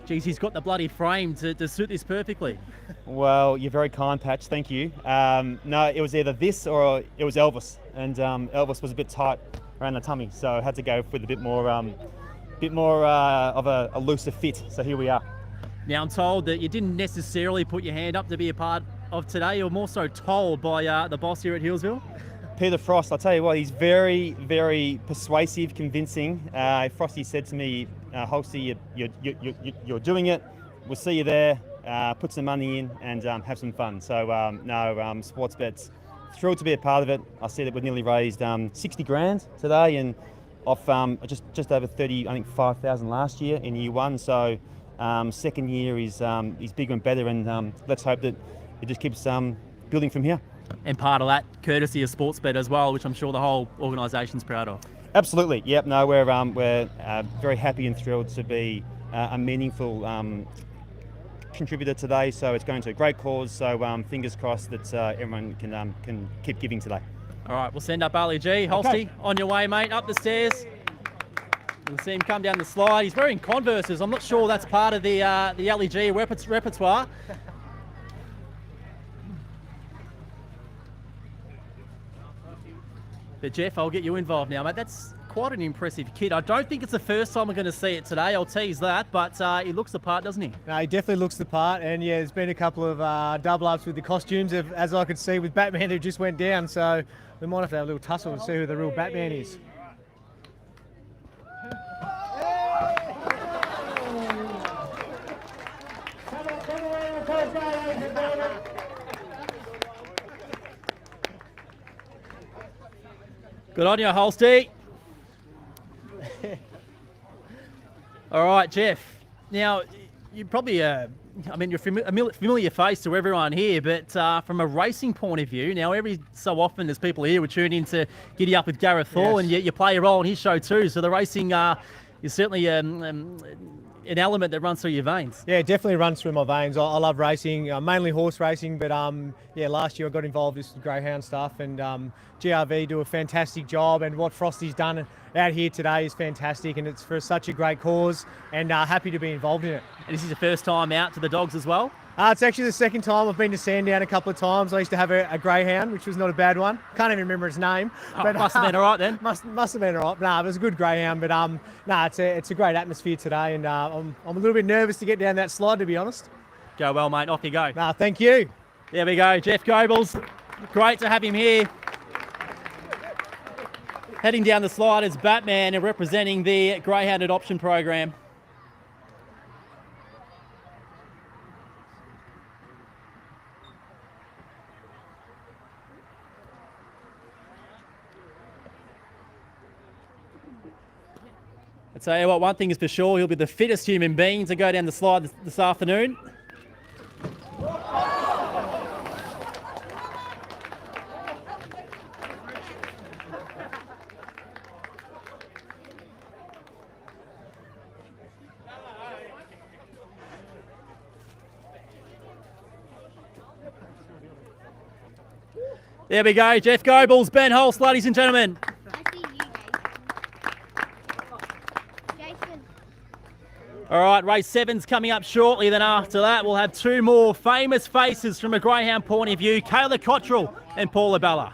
geez, he's got the bloody frame to suit this perfectly. Well, you're very kind, Patch. Thank you. No, it was either this or it was Elvis, and Elvis was a bit tight around the tummy, so I had to go with a bit more of a looser fit. So here we are. Now I'm told that you didn't necessarily put your hand up to be a part of today. You're more so told by the boss here at Healesville. Peter Frost, I'll tell you what, he's very, very persuasive, convincing. Frosty said to me, Holsty, you're doing it. We'll see you there. Put some money in and have some fun. So Sportsbet's thrilled to be a part of it. I see that we've nearly raised 60 grand today, and off just over 30, I think 5,000 last year in year 1. So second year is bigger and better, and let's hope that it just keeps building from here. And part of that, courtesy of Sportsbet as well, which I'm sure the whole organisation's proud of. Absolutely. Yep. No, we're very happy and thrilled to be a meaningful contributor today. So it's going to a great cause. So fingers crossed that everyone can keep giving today. All right, we'll send up Ali G. Holsty, on your way, mate. Up the stairs. You'll see him come down the slide. He's wearing Converses. I'm not sure that's part of the Ali G repertoire. But Jeff, I'll get you involved now, mate. That's quite an impressive kid. I don't think it's the first time we're going to see it today. I'll tease that, but he looks the part, doesn't he? No, he definitely looks the part, and yeah, there's been a couple of double-ups with the costumes, as I could see with Batman who just went down, so we might have to have a little tussle to see who the real Batman is. Good on you, Holsty. All right, Jeff. Now, you probably, you're a familiar face to everyone here, but from a racing point of view, now every so often there's people here who tune in to Giddy Up with Gareth Hall, and you play a role in his show too. So the racing is certainly an element that runs through your veins. Yeah, it definitely runs through my veins. I love racing, mainly horse racing, but yeah, last year I got involved with greyhound stuff, and GRV do a fantastic job, and what Frosty's done out here today is fantastic, and it's for such a great cause, and happy to be involved in it. And this is your first time out to the dogs as well? It's actually the second time. I've been to Sandown a couple of times. I used to have a greyhound, which was not a bad one. Can't even remember its name. But must have been all right then. Must have been all right. Nah, it was a good greyhound, but it's a great atmosphere today, and I'm a little bit nervous to get down that slide, to be honest. Go well, mate. Off you go. Nah, thank you. There we go. Jeff Goebbels. Great to have him here. Heading down the slide is Batman and representing the Greyhound Adoption Program. I tell you what, one thing is for sure, he'll be the fittest human being to go down the slide this afternoon. There we go, Jeff Goebbels, Ben Holst, ladies and gentlemen. All right, race 7's coming up shortly. Then after that, we'll have 2 more famous faces from a greyhound point of view, Kayla Cottrell and Paula Bella.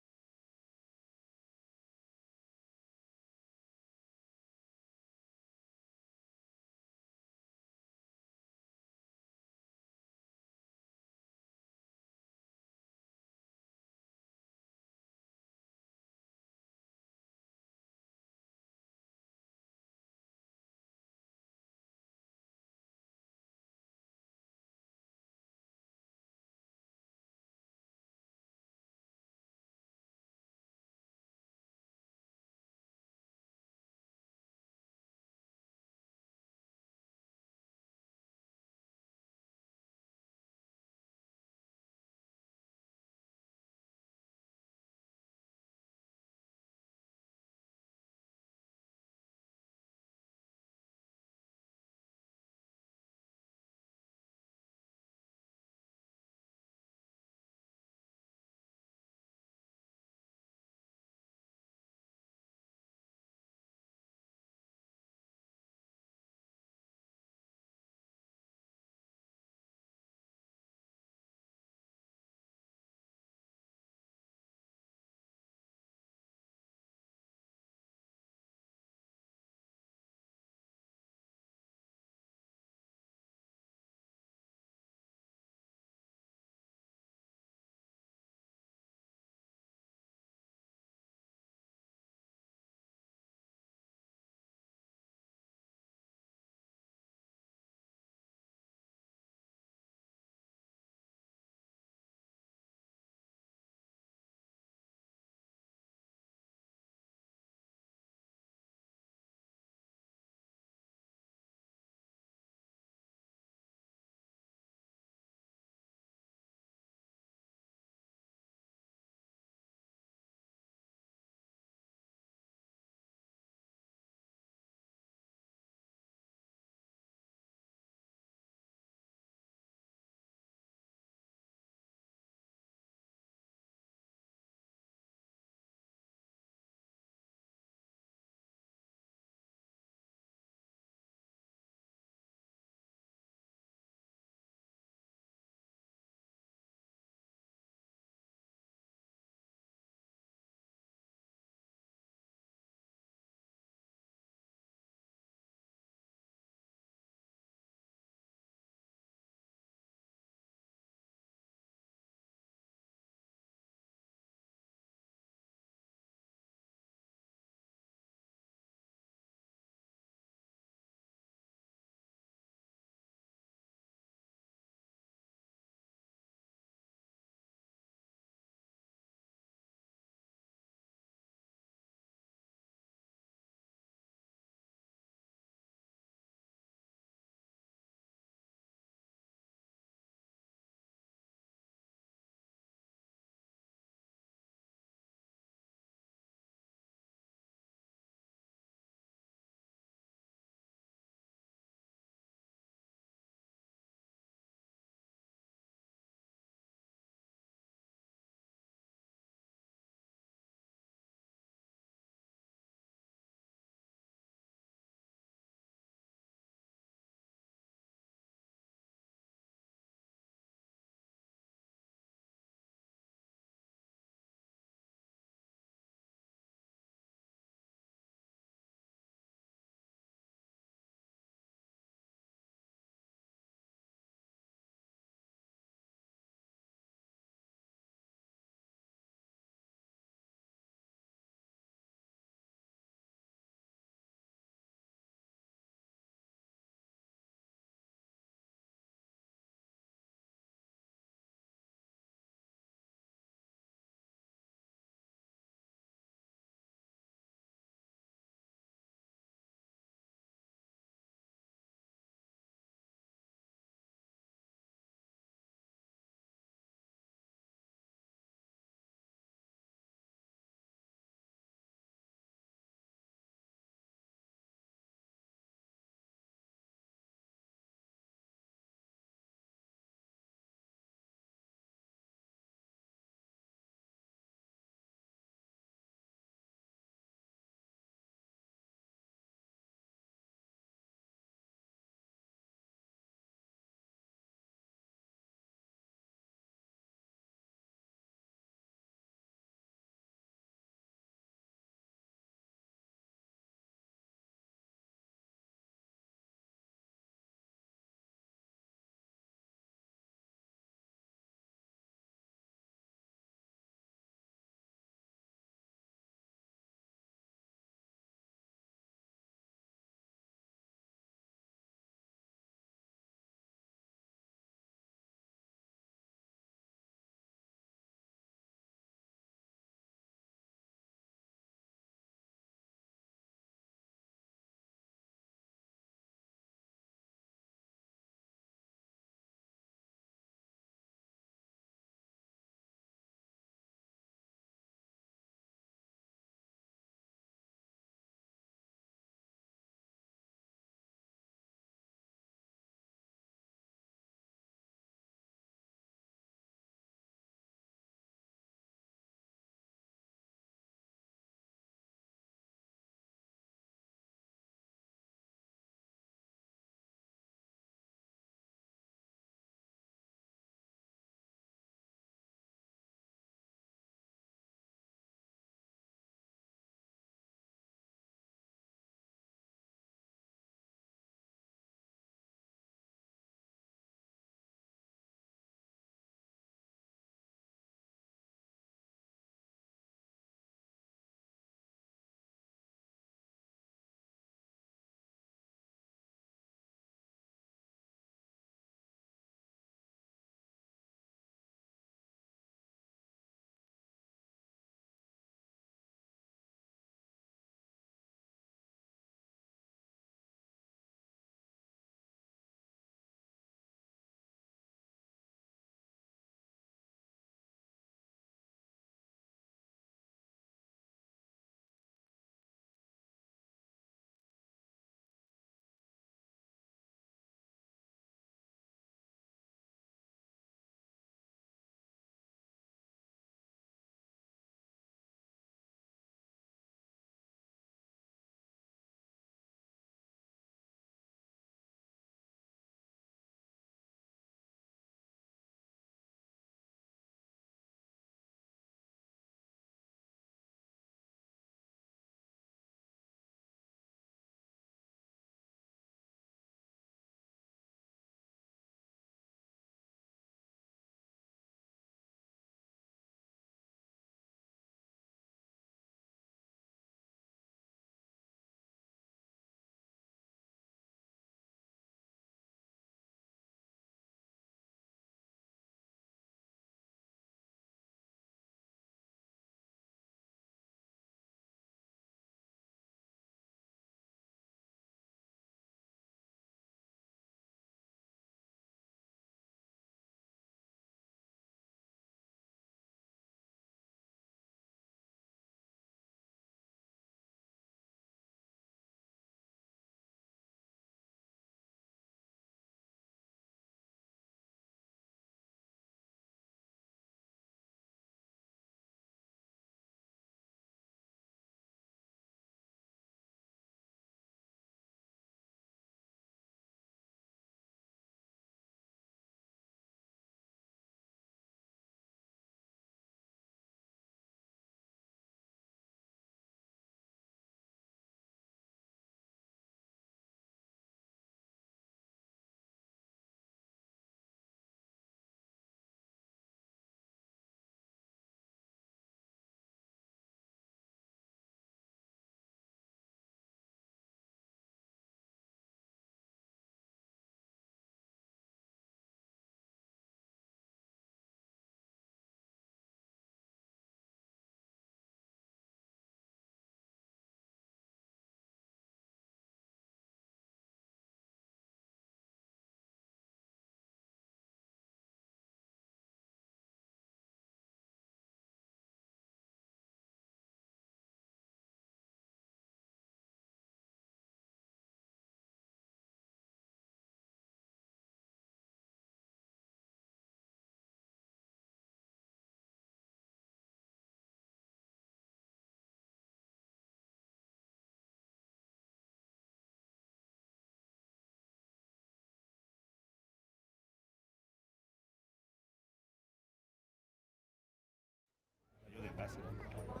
ambassador.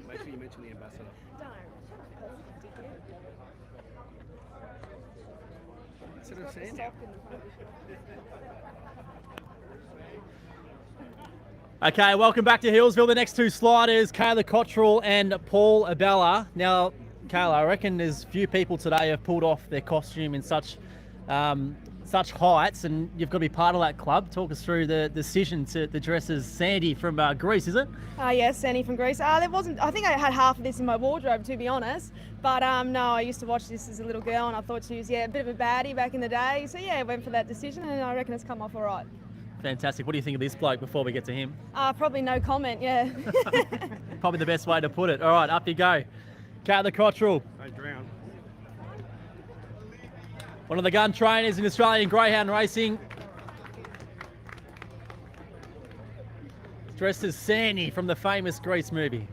Make sure you mention the ambassador. Ambassador Sandy. Okay, welcome back to Healesville. The next two sliders, Kayla Cottrell and Paul Abella. Now, Kayla, I reckon there's few people today have pulled off their costume in such heights, and you've got to be part of that club. Talk us through the decision to dress as Sandy from Greece, is it? Yes, Sandy from Greece. There wasn't. I think I had half of this in my wardrobe, to be honest. But no, I used to watch this as a little girl, and I thought she was a bit of a baddie back in the day. So yeah, I went for that decision, and I reckon it's come off all right. Fantastic. What do you think of this bloke before we get to him? Probably no comment. Yeah. Probably the best way to put it. All right, up you go. Kayla Cottrell. Don't drown. One of the gun trainers in Australian greyhound racing. Dressed as Sandy from the famous Grease movie.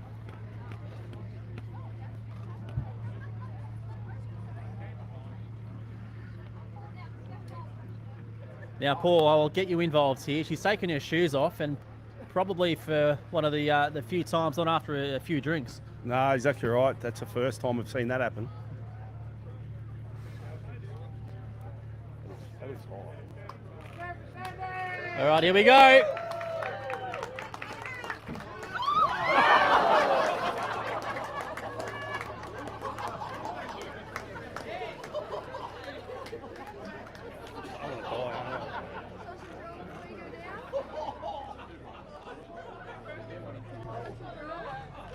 Now, Paul, I'll get you involved here. She's taken her shoes off, and probably for one of the few times, not after a few drinks. No, exactly right. That's the first time we've seen that happen. All right, here we go.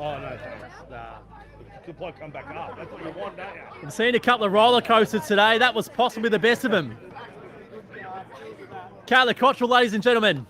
Oh, no, thanks. Nah. Good bloke come back up. That's what you want, don't you? I've seen a couple of roller coasters today. That was possibly the best of them. Kayla Cottrell, ladies and gentlemen.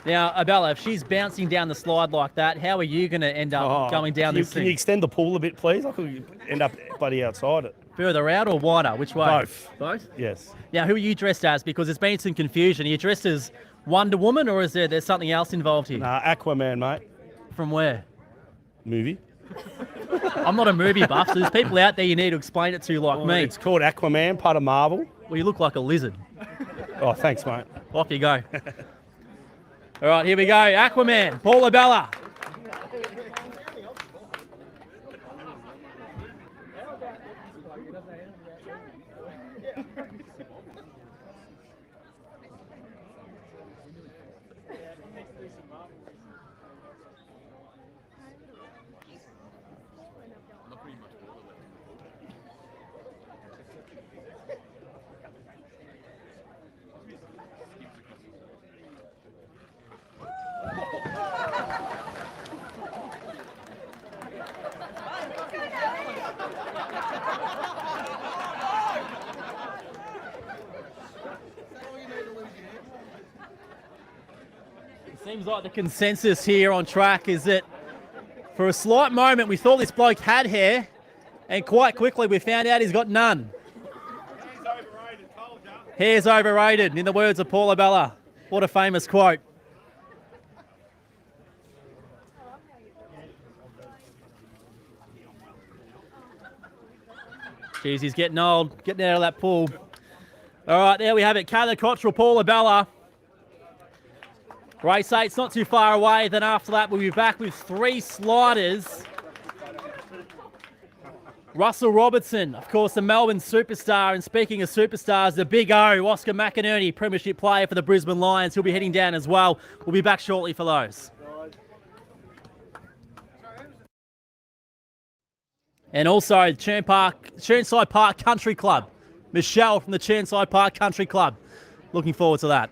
Now, Abella, if she's bouncing down the slide like that, how are you going to end up going down this Can thing? you extend the pool a bit, please? I could end up bloody outside it. Further out or wider? Which way? Both. Both? Yes. Now, who are you dressed as? Because there's been some confusion. Are you dressed as Wonder Woman, or is there's something else involved here? Nah, Aquaman, mate. From where? Movie. I'm not a movie buff, so there's people out there you need to explain it to like me. It's called Aquaman, part of Marvel. Well, you look like a lizard. Oh, thanks, mate. Off you go. All right, here we go. Aquaman, Paul Abella. Seems like the consensus here on track is that for a slight moment we thought this bloke had hair, and quite quickly we found out he's got none. Hair's overrated, in the words of Paul Abella. What a famous quote. Jeez, he's getting old, getting out of that pool. All right, there we have it. Kayla Cottrell, Paul Abella. Race 8's not too far away. Then after that, we'll be back with 3 sliders. Russell Robertson, of course, the Melbourne superstar. And speaking of superstars, the big O, Oscar McInerney, premiership player for the Brisbane Lions. He'll be heading down as well. We'll be back shortly for those. And also, Chirnside Park Country Club. Michelle from the Chirnside Park Country Club. Looking forward to that.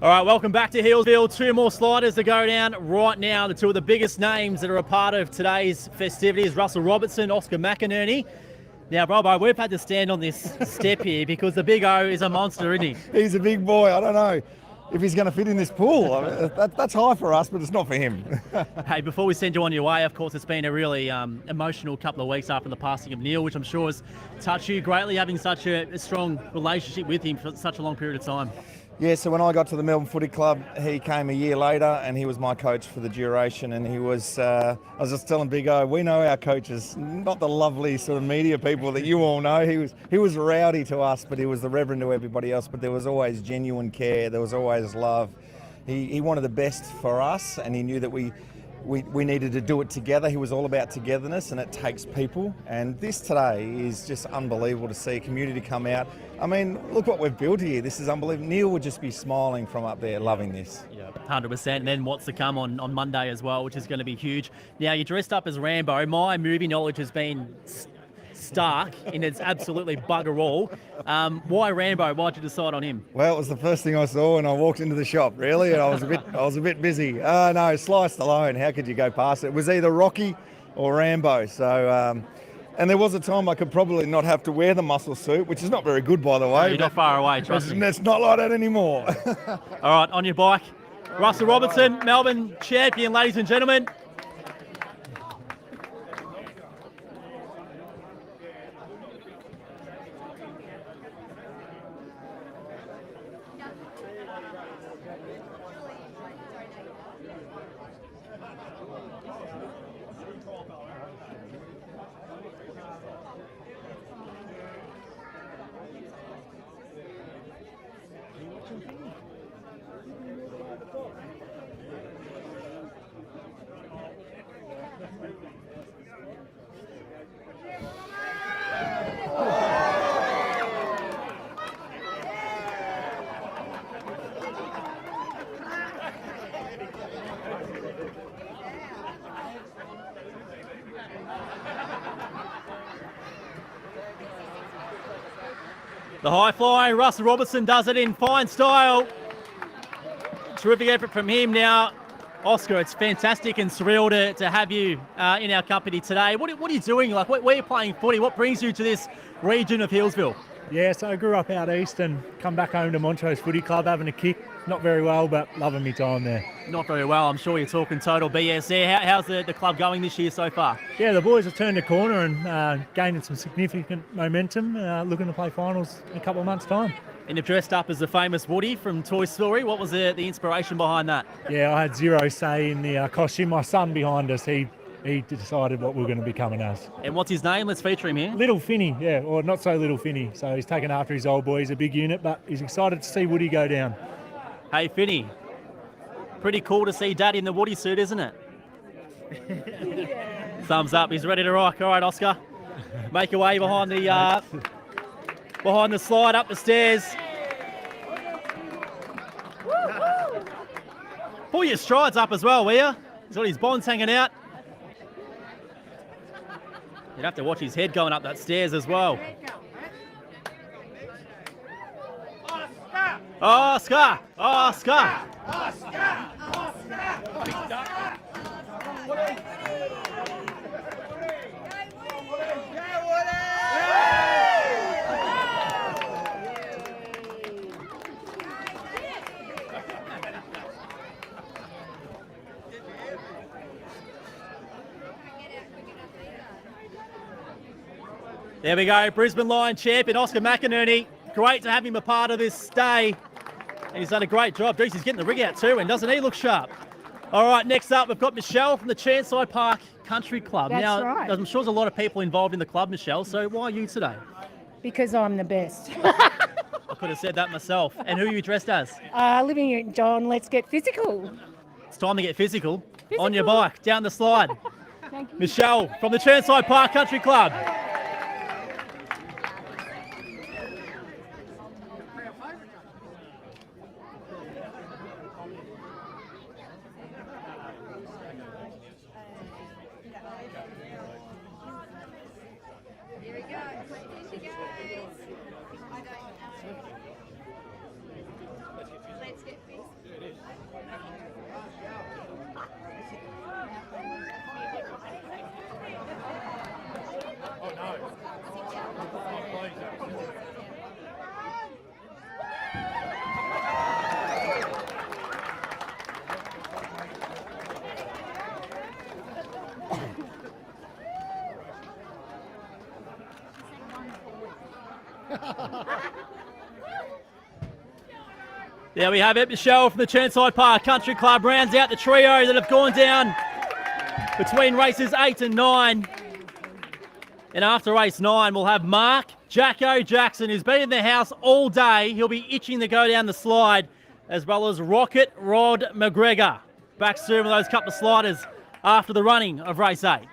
All right, welcome back to Healesville. 2 more sliders to go down right now. The 2 of the biggest names that are a part of today's festivities, Russell Robertson, Oscar McInerney. Now, Robo, we've had to stand on this step here because the Big O is a monster, isn't he? He's a big boy. I don't know if he's going to fit in this pool. I mean, that's high for us, but it's not for him. Hey, before we send you on your way, of course, it's been a really emotional couple of weeks after the passing of Neil, which I'm sure has touched you greatly, having such a strong relationship with him for such a long period of time. Yeah, so when I got to the Melbourne Footy Club, he came a year later and he was my coach for the duration. And he was, I was just telling Big O, we know our coaches, not the lovely sort of media people that you all know. He was rowdy to us, but he was the reverend to everybody else. But there was always genuine care. There was always love. He wanted the best for us, and he knew that we needed to do it together. He was all about togetherness, and it takes people. And this today is just unbelievable to see a community come out. I mean, look what we've built here. This is unbelievable. Neil would just be smiling from up there, loving this. Yeah, 100%. And then what's to come on Monday as well, which is going to be huge. Now, you dressed up as Rambo. My movie knowledge has been stark in its absolutely bugger all. Why Rambo? Why'd you decide on him? Well, it was the first thing I saw when I walked into the shop, really, and I was a bit busy. No, Sliced alone, how could you go past it? It was either Rocky or Rambo. So, and there was a time I could probably not have to wear the muscle suit, which is not very good, by the way. No, you're not far away, trust me. It's not like that anymore. All right, on your bike. Russell Robertson, Melbourne champion, ladies and gentlemen. The high flying Russell Robertson does it in fine style. Terrific effort from him. Now, Oscar, it's fantastic and surreal to have you in our company today. What are you doing? Like, where are you playing footy? What brings you to this region of Healesville? Yeah, so I grew up out east and come back home to Montrose Footy Club having a kick. Not very well, but loving me time there. Not very well. I'm sure you're talking total BS there. How's the club going this year so far? Yeah, the boys have turned a corner and gaining some significant momentum, looking to play finals in a couple of months' time. And you've dressed up as the famous Woody from Toy Story. What was the inspiration behind that? Yeah, I had zero say in the costume. My son behind us, he decided what we're going to be coming as. And what's his name? Let's feature him here. Little Finny, yeah, or not so Little Finny. So he's taken after his old boy. He's a big unit, but he's excited to see Woody go down. Hey, Finny, pretty cool to see Dad in the Woody suit, isn't it? Thumbs up, he's ready to rock. All right, Oscar, make your way behind the slide up the stairs. Pull your strides up as well, will you? He's got his bonds hanging out. You'd have to watch his head going up that stairs as well. Oscar! Oscar! Oscar! There we go, Brisbane Lion champion Oscar McInerney. Great to have him a part of this day. And he's done a great job. Jeez, he's getting the rig out too, and doesn't he look sharp? All right, next up, we've got Michelle from the Chanside Park Country Club. That's now, right. I'm sure there's a lot of people involved in the club, Michelle, so why are you today? Because I'm the best. I could have said that myself. And who are you dressed as? Living in John, let's get physical. It's time to get physical. On your bike, down the slide. Thank you. Michelle from the Chanside Park Country Club. Here we go. Here she goes. Let's get physical. There we have it. Michelle from the Churnside Park Country Club rounds out the trio that have gone down between races 8 and 9. And after race 9, we'll have Mark Jacko Jackson, who's been in the house all day. He'll be itching to go down the slide, as well as Rocket Rod McGregor. Back soon with those couple of sliders after the running of race 8.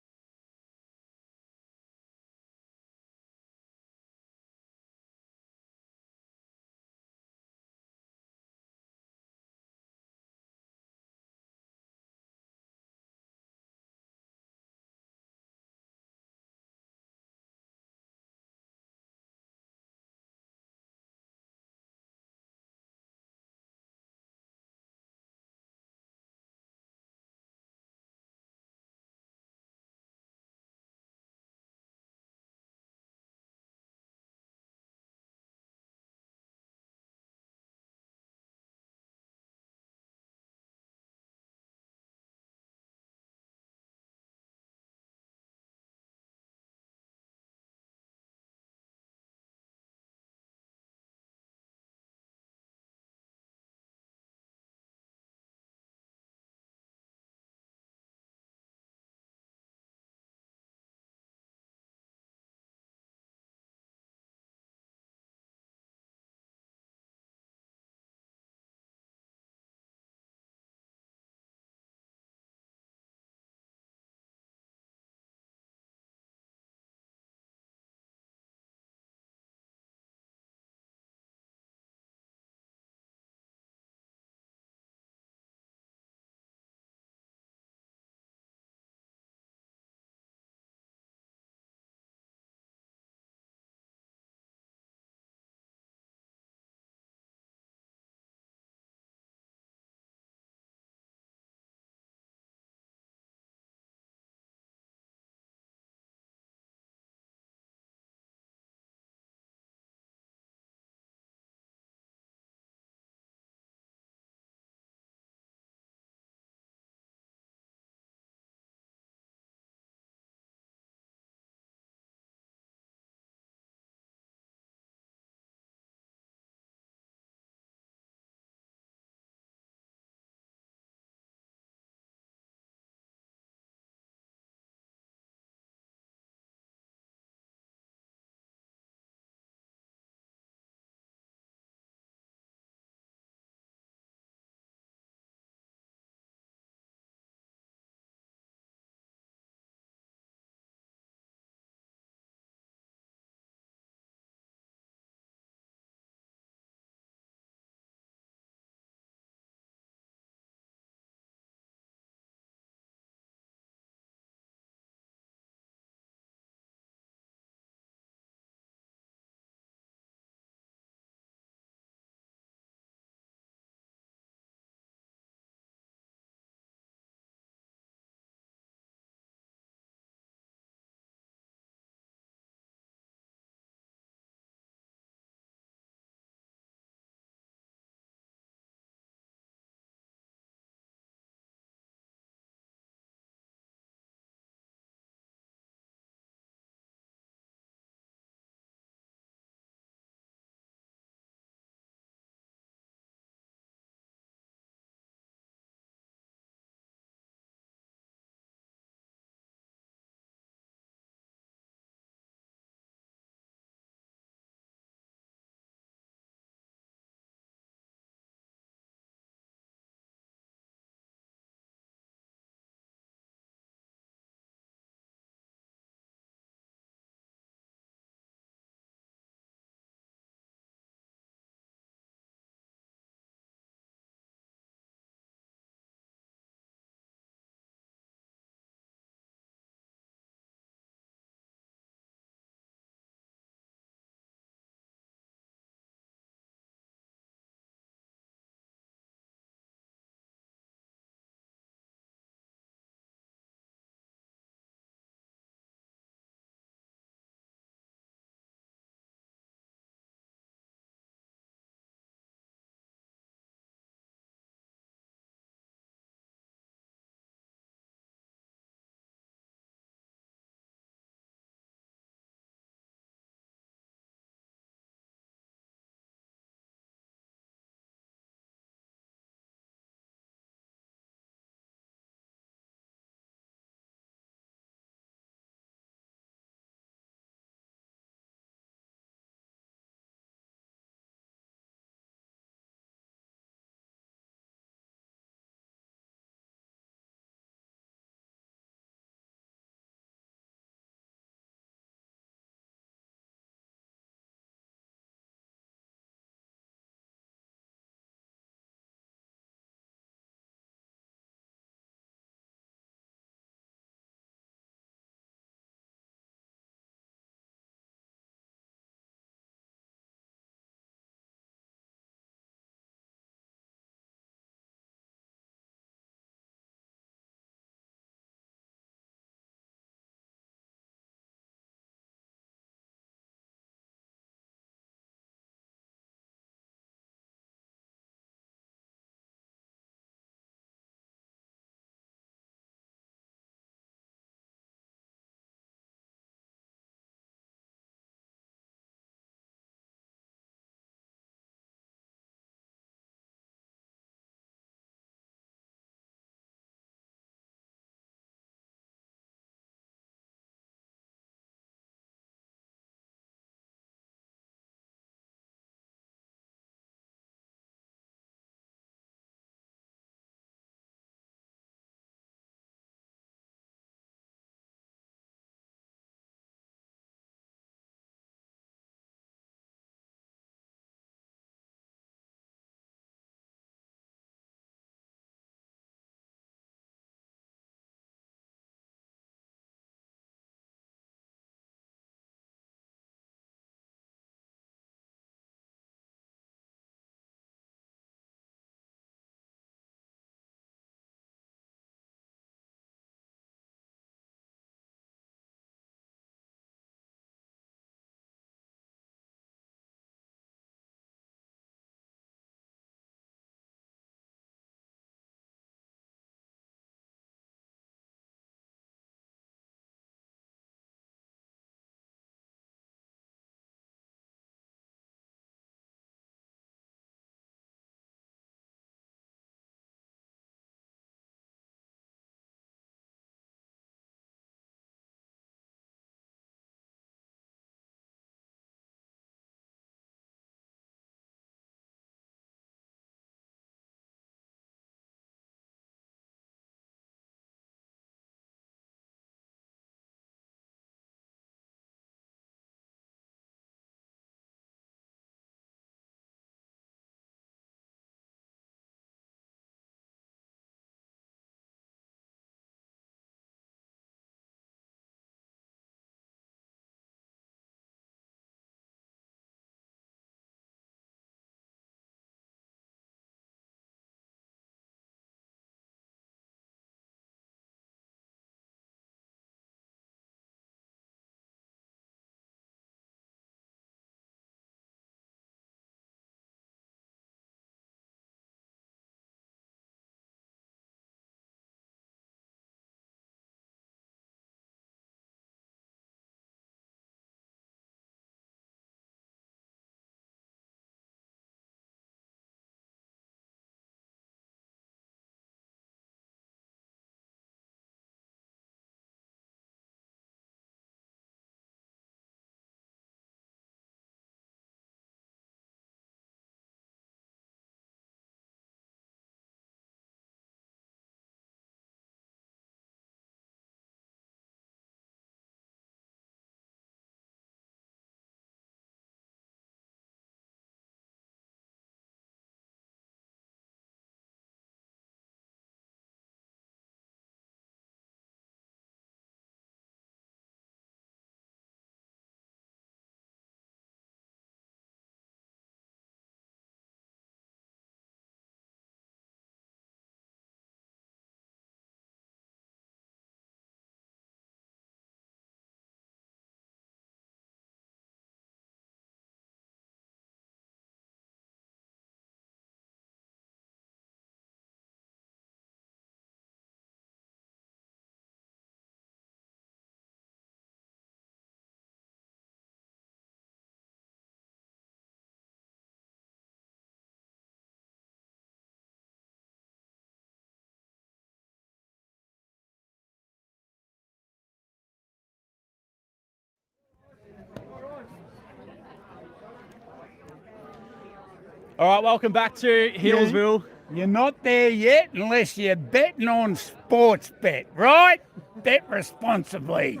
All right, welcome back to Healesville. You're not there yet unless you're betting on sports bet, right? Bet responsibly.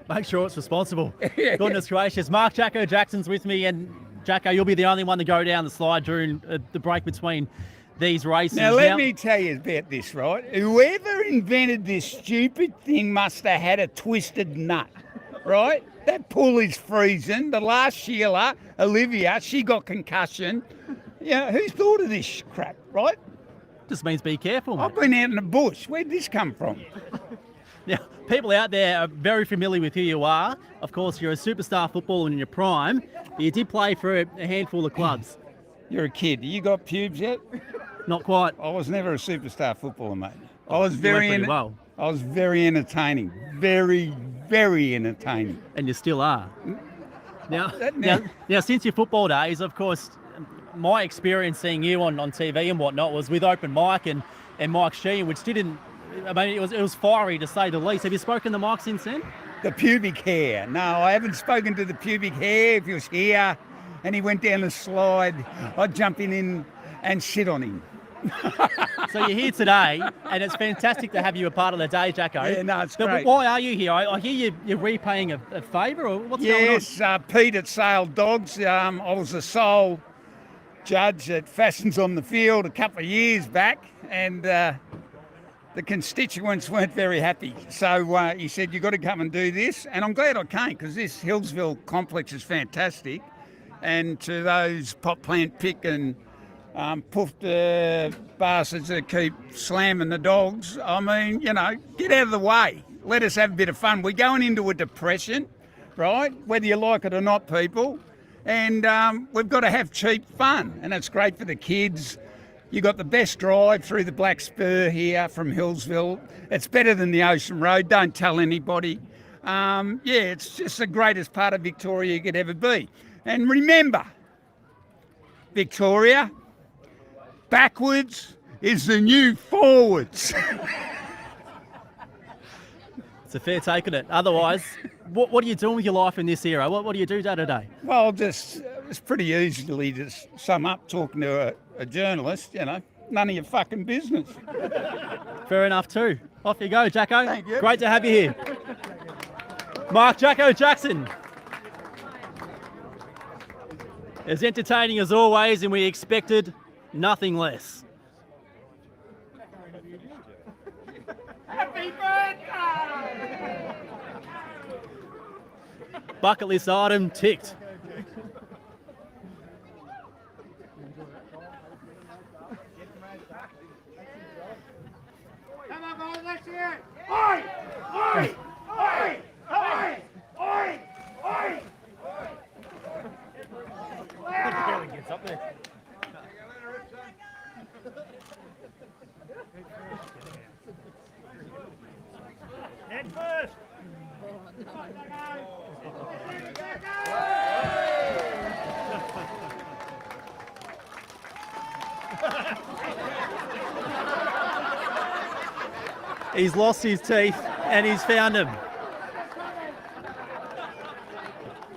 Make sure it's responsible. Goodness gracious. Mark Jacko Jackson's with me, and Jacko, you'll be the only one to go down the slide during the break between these races. Now, let me tell you about this, right? Whoever invented this stupid thing must have had a twisted nut, right? That pool is freezing. The last Sheila, Olivia, she got concussion. Yeah, who thought of this crap, right? Just means be careful, mate. I've been out in the bush. Where'd this come from? Now, people out there are very familiar with who you are. Of course, you're a superstar footballer in your prime. But you did play for a handful of clubs. You're a kid. You got pubes yet? Not quite. I was never a superstar footballer, mate. I was You went pretty well. I was very entertaining. Very, very entertaining. And you still are. Now, since your football days, of course, my experience seeing you on TV and whatnot was with Open Mic and Mike Sheen, which didn't, I mean, it was fiery to say the least. Have you spoken to Mike since then? The pubic hair. No, I haven't spoken to the pubic hair. If he was here and he went down the slide, I'd jump in and sit on him. So you're here today, and it's fantastic to have you a part of the day, Jacko. Yeah, no, it's but great. Why are you here? I hear you're repaying a favour, or what's going on? Yes, Pete at Sale Dogs. I was the sole judge at Fashions on the Field a couple of years back, and the constituents weren't very happy. So he said, you've got to come and do this. And I'm glad I came, because this Healesville complex is fantastic. And to those pot plant pick and puffed bastards that keep slamming the dogs, I mean, you know, get out of the way. Let us have a bit of fun. We're going into a depression, right? Whether you like it or not, people. And we've got to have cheap fun, and it's great for the kids. You got the best drive through the Black Spur here from Healesville. It's better than the Ocean Road. Don't tell anybody. Yeah, it's just the greatest part of Victoria you could ever be. And remember, Victoria, backwards is the new forwards. It's a fair take on it. Otherwise, what are you doing with your life in this era? What do you do day to day? Well, just it's pretty easily to sum up talking to a journalist, you know, none of your fucking business. Fair enough too. Off you go, Jacko. Thank you. Great to have you here. Mark Jacko Jackson. As entertaining as always, and we expected nothing less. Happy birthday! Bucket list item ticked. Come on, boys, let's hear it! Oi! Oi! Oi! Oi! Oi! Oi! Gets up there. Head first! He's lost his teeth and he's found them.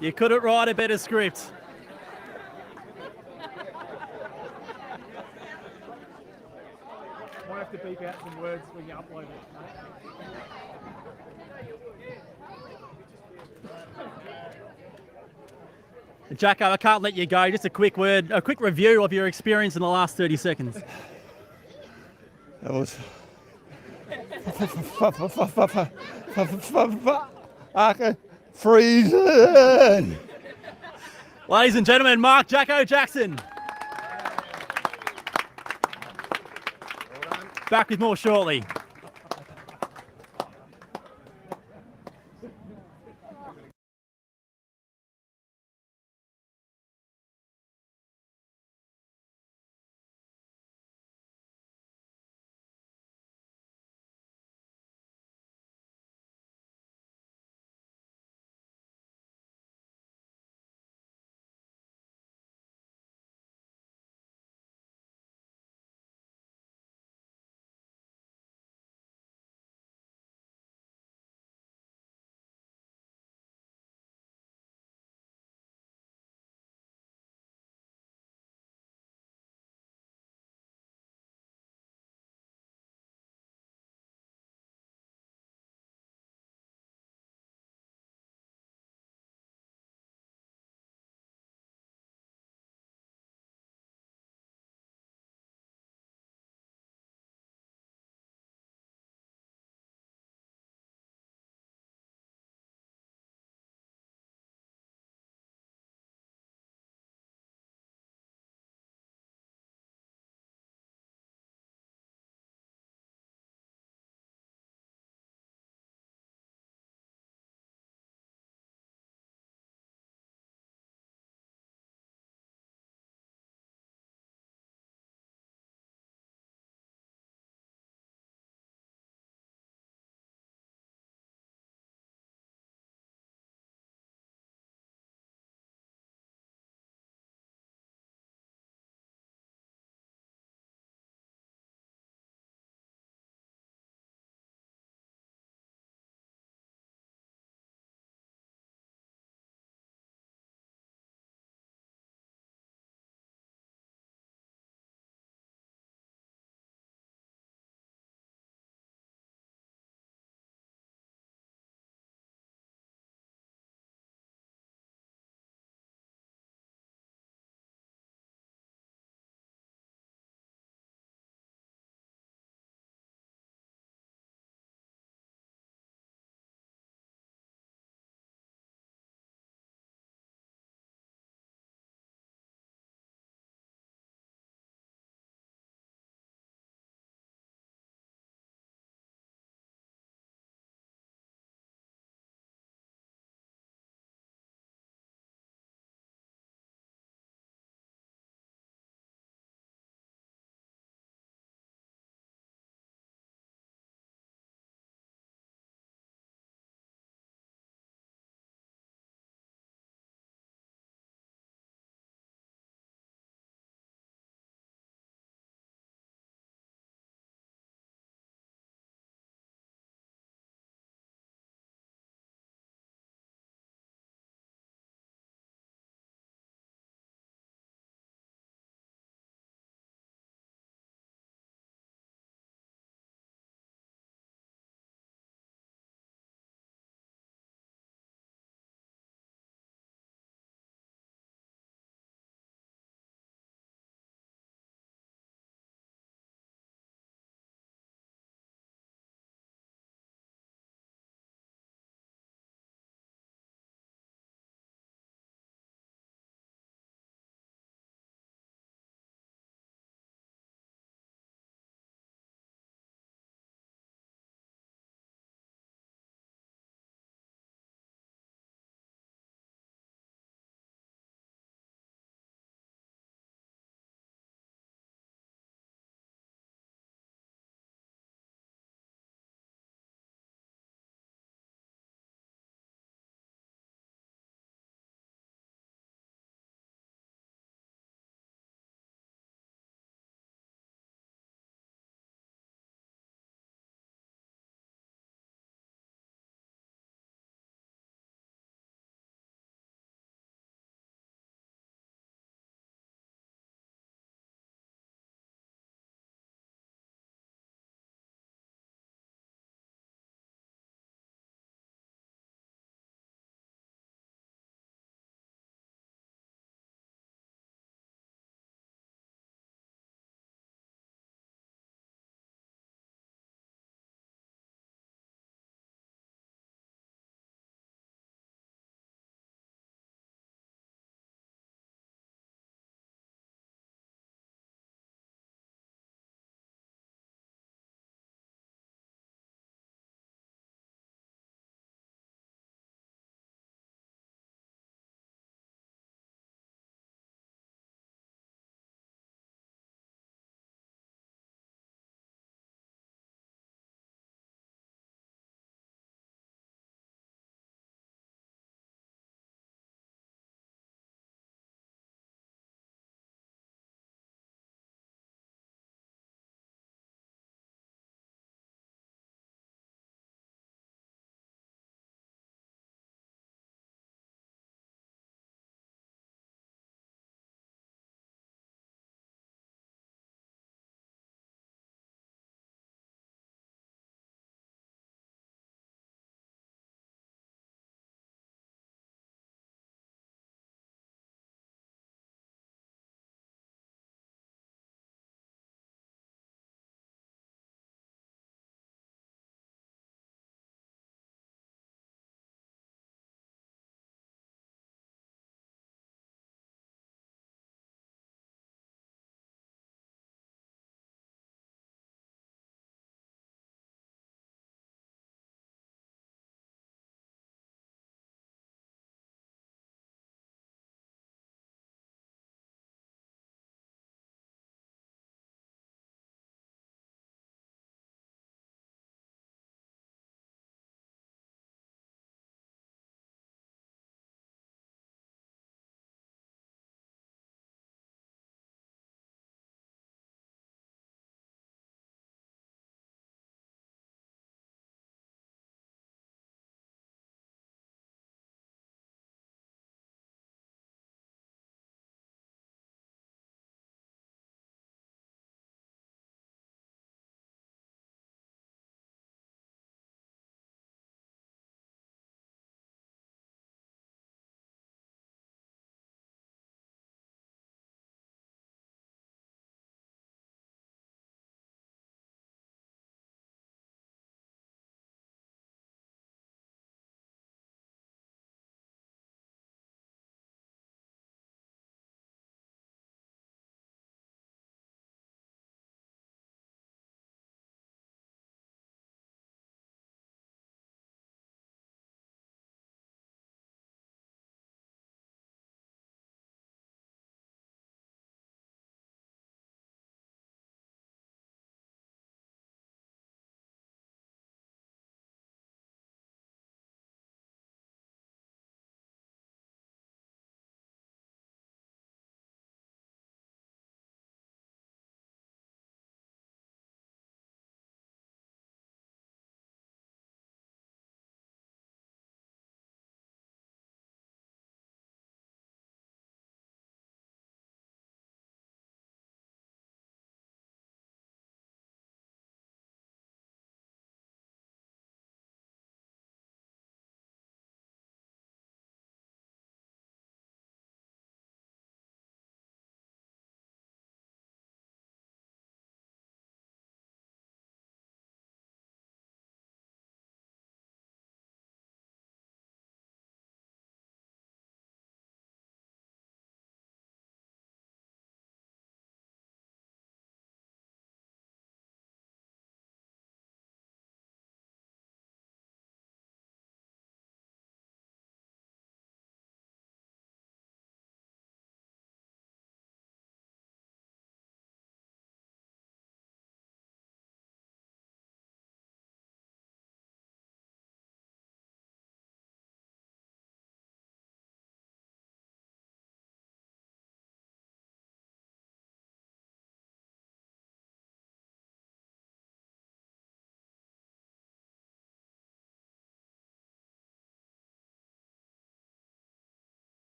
You couldn't write a better script. Might have to beep out some words when you upload it. Jacko, I can't let you go. Just a quick word, a quick review of your experience in the last 30 seconds. That was freezing. Ladies and gentlemen, Mark Jacko Jackson. Back with more shortly.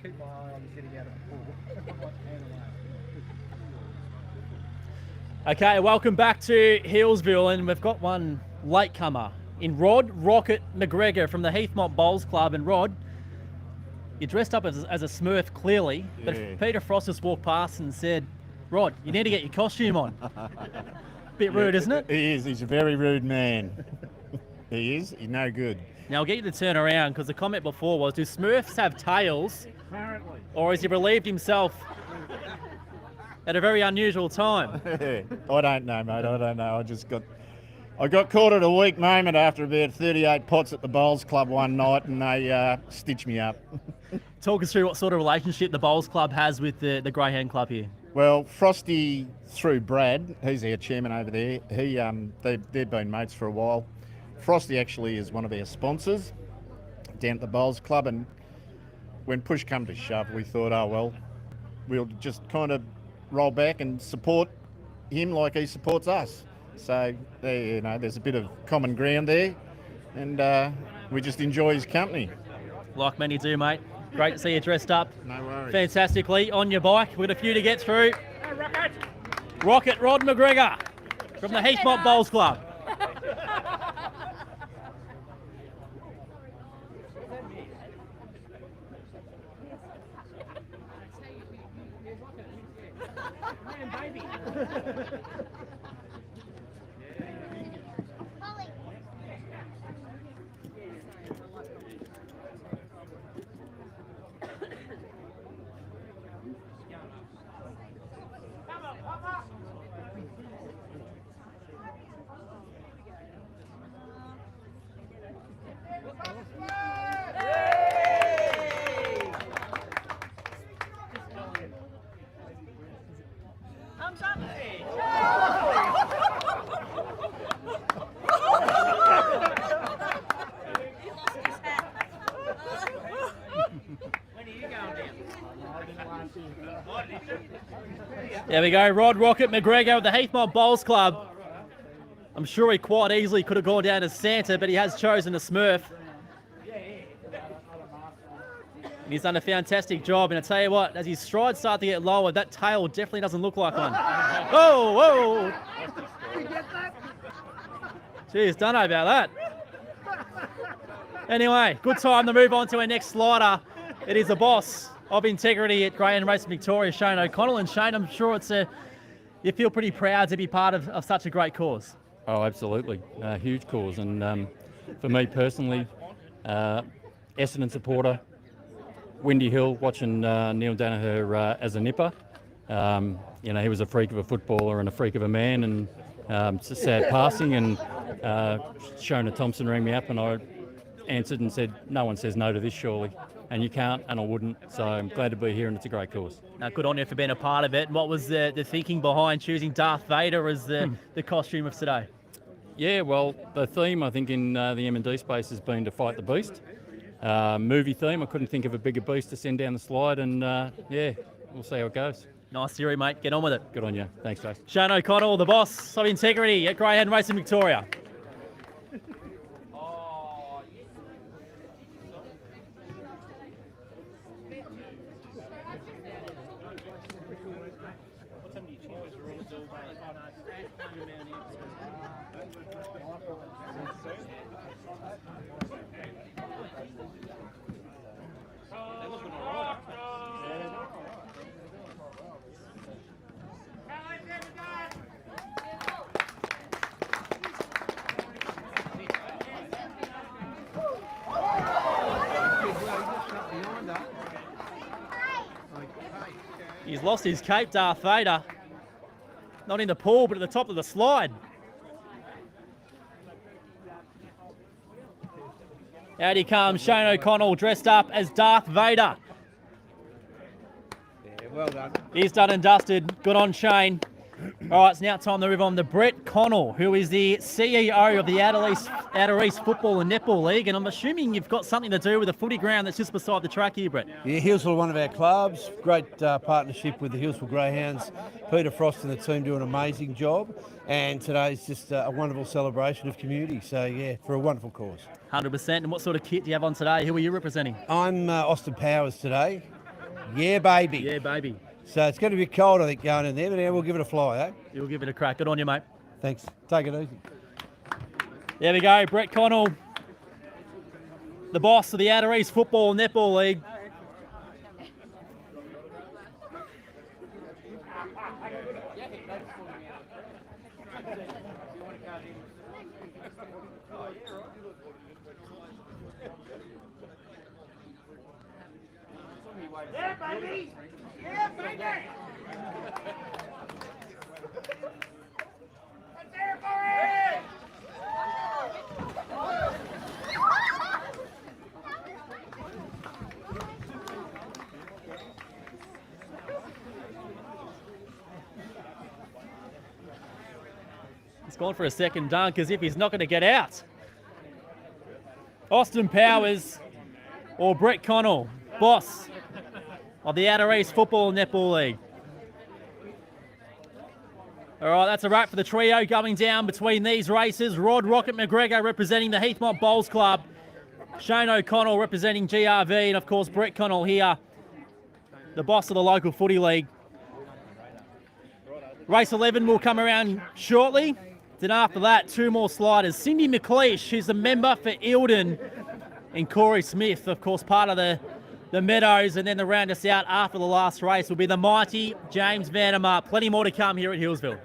keep my eye on getting out of the pool. Okay, welcome back to Healesville, and we've got one latecomer in Rod Rocket McGregor from the Heathmont Bowls Club. And Rod, you're dressed up as a Smurf clearly, but Peter Frost just walked past and said, Rod, you need to get your costume on. Bit rude, isn't it? He is. He's a very rude man. He is. He's no good. Now I'll get you to turn around, because the comment before was, do Smurfs have tails? Apparently. Or has he relieved himself at a very unusual time? I don't know, mate. I don't know. I got caught at a weak moment after about 38 pots at the Bowls Club one night, and they stitched me up. Talk us through what sort of relationship the Bowls Club has with the Greyhound Club here. Well, Frosty, through Brad, he's our chairman over there, they've been mates for a while. Frosty actually is one of our sponsors down at the Bowls Club, and when push come to shove, we thought, oh well, we'll just kind of roll back and support him like he supports us. So there's a bit of common ground there, and we just enjoy his company. Like many do, mate. Great to see you dressed up. No worries. Fantastically on your bike. We've got a few to get through. Rocket Rod McGregor from the Heathmont Bowls Club. There we go, Rod Rocket McGregor with the Heathmont Bowls Club. I'm sure he quite easily could have gone down as Santa, but he has chosen a Smurf. And he's done a fantastic job. And I tell you what, as his strides start to get lower, that tail definitely doesn't look like one. Whoa, whoa. Geez, don't know about that. Anyway, good time to move on to our next slider. It is the boss of integrity at Greyhound Racing Victoria, Shane O'Connell. And Shane, I'm sure you feel pretty proud to be part of such a great cause. Oh, absolutely. Huge cause. And for me personally, Essendon supporter, Windy Hill, watching Neil Danaher as a nipper. He was a freak of a footballer and a freak of a man, and it's a sad passing. And Shona Thompson rang me up, and I answered and said, no one says no to this, surely. And you can't, and I wouldn't. So I'm glad to be here, and it's a great cause. Now, good on you for being a part of it. What was the thinking behind choosing Darth Vader as the costume of today? Yeah, well, the theme, I think, in the M&D space has been to fight the beast. Movie theme, I couldn't think of a bigger beast to send down the slide, and we'll see how it goes. Nice theory, mate. Get on with it. Good on you. Thanks, Jase. Shane O'Connell, the boss of integrity at Greyhound Racing Victoria. He's lost his cape, Darth Vader. Not in the pool, but at the top of the slide. Out he comes, Shane O'Connell dressed up as Darth Vader. Yeah, well done. He's done and dusted. Good on Shane. All right, it's now time to move on to Brett Connell, who is the CEO of the Outer East Football and Netball League, and I'm assuming you've got something to do with the footy ground that's just beside the track here, Brett. Yeah, Healesville, one of our clubs. Great partnership with the Healesville Greyhounds. Peter Frost and the team do an amazing job, and today's just a wonderful celebration of community. So, yeah, for a wonderful cause. 100%. And what sort of kit do you have on today? Who are you representing? I'm Austin Powers today. Yeah, baby. Yeah, baby. So it's going to be cold, I think, going in there, but yeah, we'll give it a fly, eh? You'll give it a crack. Good on you, mate. Thanks. Take it easy. There we go. Brett Connell, the boss of the Outer East Football and Netball League. Yeah, baby! Yeah, baby! Let's hear for it! He's gone for a second dunk as if he's not going to get out. Austin Powers or Brett Connell, boss of the Outer East Football and Netball League. All right, that's a wrap for the trio going down between these races. Rod Rocket McGregor representing the Heathmont Bowls Club. Shane O'Connell representing GRV. And, of course, Brett Connell here, the boss of the local footy league. Race 11 will come around shortly. Then after that, two more sliders. Cindy McLeish, who's the member for Eildon, and Corey Smith, of course, part of the Meadows. And then to round us out after the last race will be the mighty James Vandermark. Plenty more to come here at Healesville.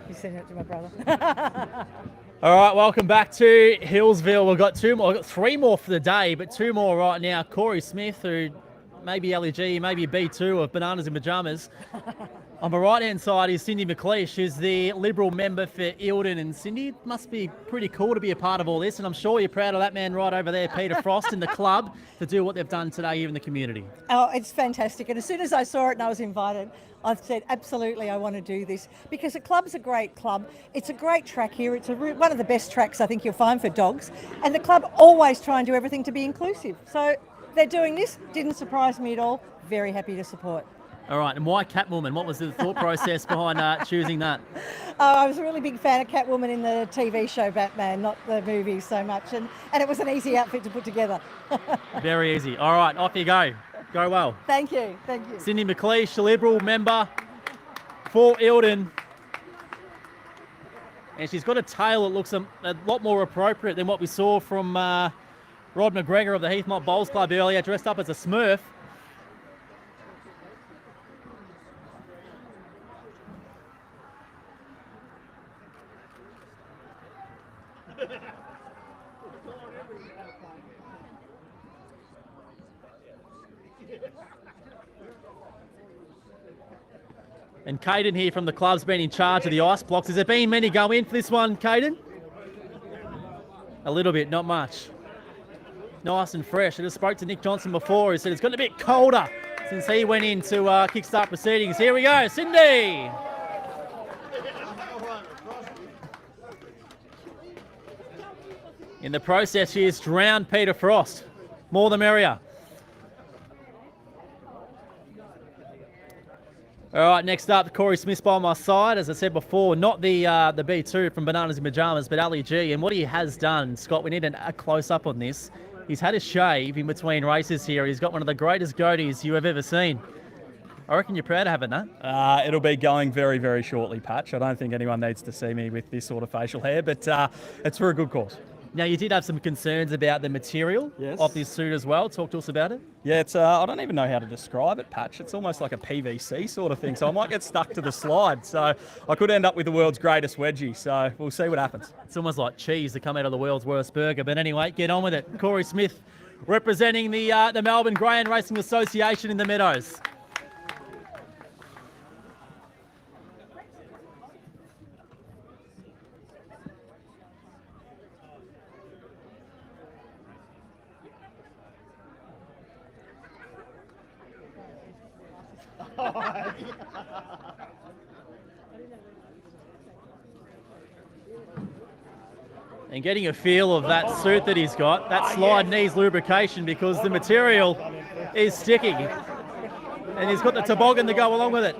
You sent it to my brother. All right, welcome back to Healesville. We've got two more, we've got three more for the day, but two more right now. Corey Smith, who maybe LEG, maybe B2 of Bananas in Pajamas. On the right-hand side is Cindy McLeish, who's the Liberal member for Eildon. And Cindy, it must be pretty cool to be a part of all this, and I'm sure you're proud of that man right over there, Peter Frost, and the club to do what they've done today here in the community. Oh, it's fantastic. And as soon as I saw it and I was invited, I said, absolutely, I want to do this. Because the club's a great club. It's a great track here. It's one of the best tracks I think you'll find for dogs. And the club always try and do everything to be inclusive. So they're doing this. Didn't surprise me at all. Very happy to support. All right, and why Catwoman? What was the thought process behind choosing that? I was a really big fan of Catwoman in the TV show Batman, not the movie so much. And it was an easy outfit to put together. Very easy. All right, off you go. Go well. Thank you. Thank you. Cindy McLeish, the Liberal member for Eildon. And she's got a tail that looks a lot more appropriate than what we saw from Rod McGregor of the Heathmont Bowls Club earlier, dressed up as a Smurf. And Caden here from the club's been in charge of the ice blocks. Has there been many go in for this one, Caden? A little bit, not much. Nice and fresh. I just spoke to Nick Johnson before. He said it's got a bit colder since he went in to kickstart proceedings. Here we go, Cindy. In the process, she has drowned Peter Frost. More the merrier. All right, next up, Corey Smith by my side. As I said before, not the B2 from Bananas in Pajamas, but LEG. And what he has done, Scott, we need a close-up on this. He's had a shave in between races here. He's got one of the greatest goatees you have ever seen. I reckon you're proud of having that. It'll be going very, very shortly, Patch. I don't think anyone needs to see me with this sort of facial hair, but it's for a good cause. Now, you did have some concerns about the material of this suit as well. Talk to us about it. Yeah, it's I don't even know how to describe it, Patch. It's almost like a PVC sort of thing, so I might get stuck to the slide. So I could end up with the world's greatest wedgie, so we'll see what happens. It's almost like cheese to come out of the world's worst burger. But anyway, get on with it. Corey Smith representing the Melbourne Greyhound Racing Association in the Meadows. And getting a feel of that suit that he's got, that slide needs lubrication because the material is sticking. And he's got the toboggan to go along with it.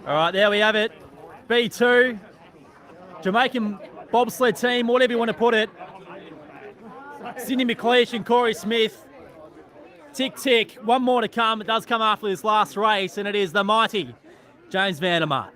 All right, there we have it. B2, Jamaican bobsled team, whatever you want to put it. Cindy McLeish and Corey Smith. Tick, tick. One more to come. It does come after this last race, and it is the mighty James Vandermart.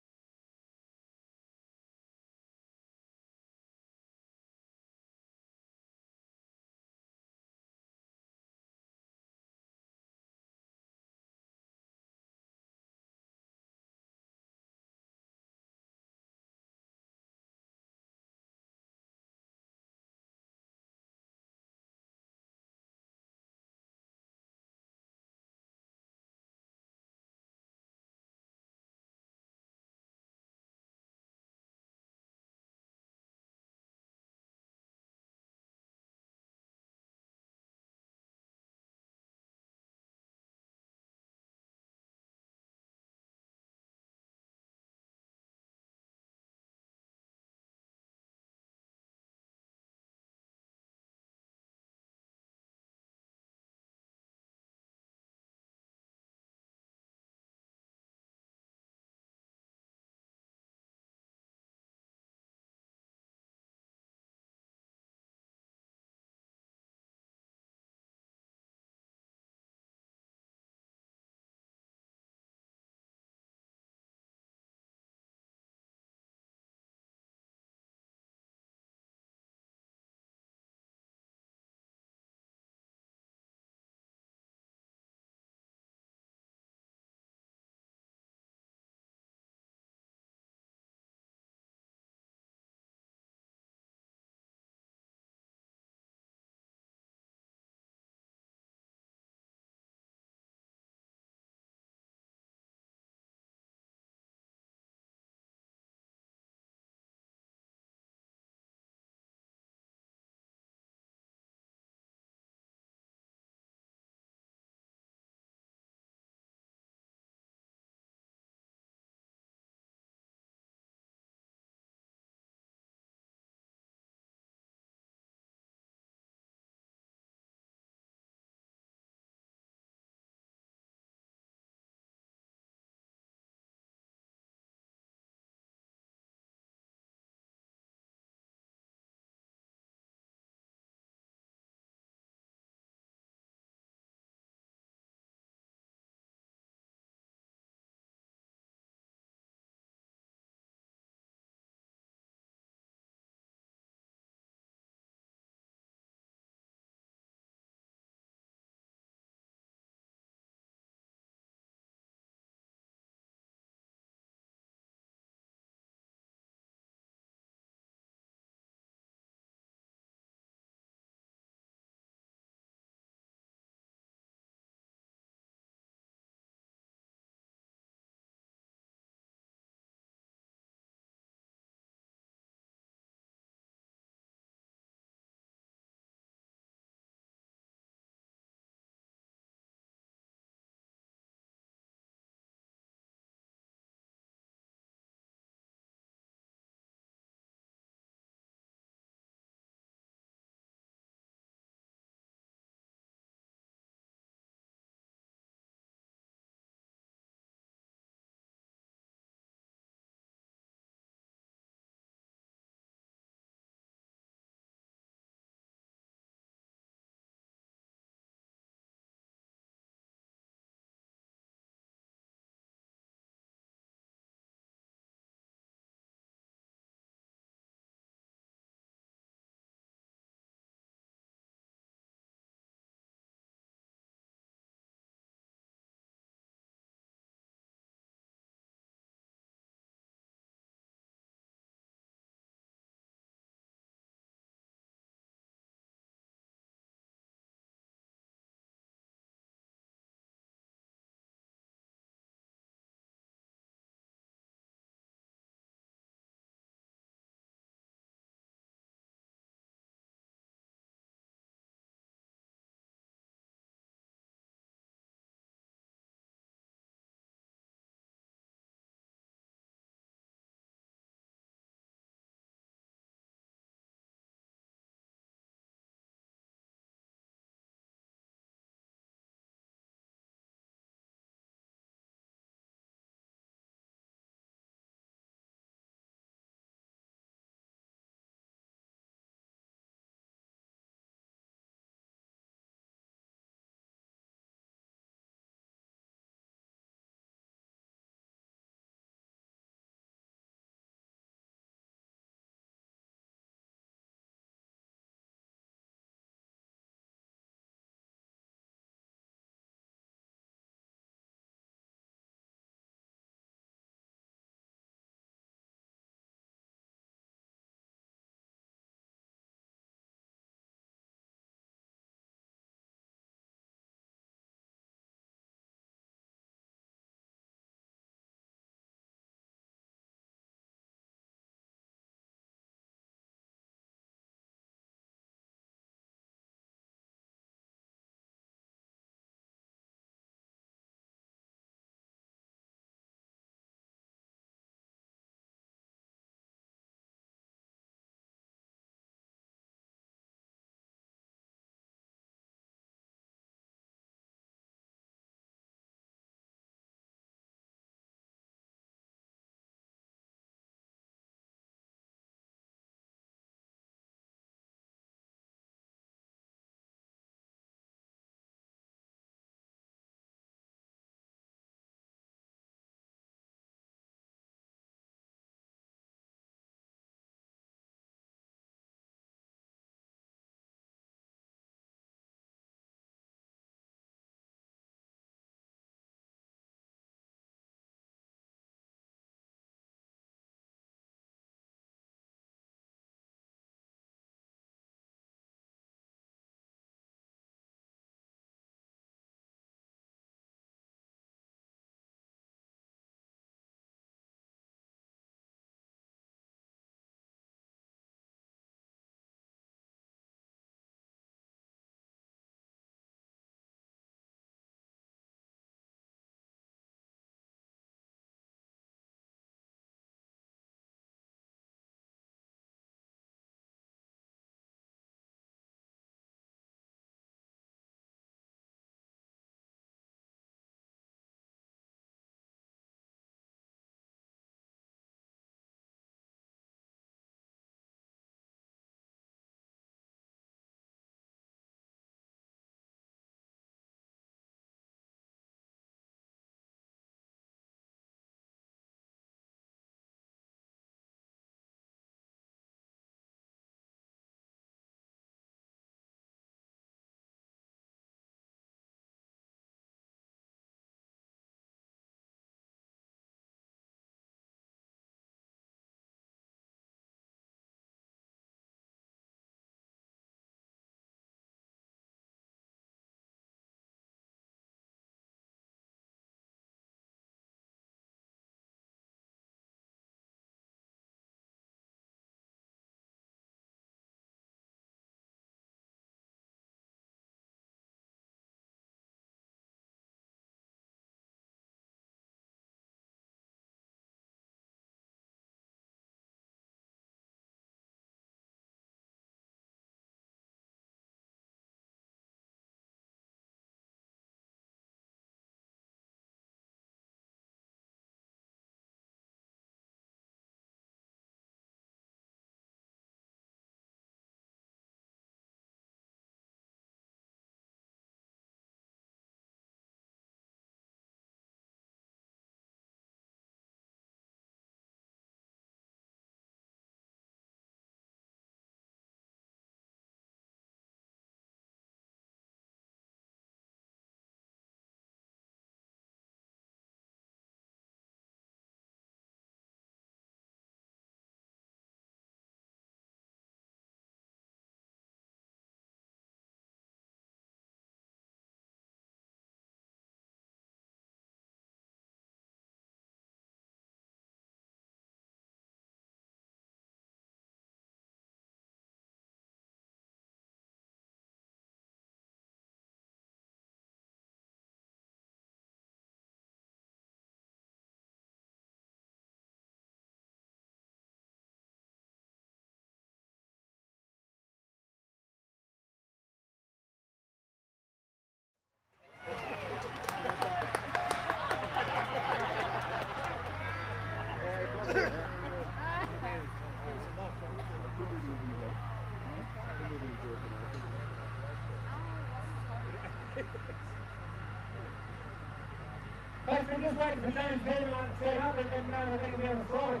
Folks, we're just waiting for James Ville to set up and then they can be on the slide.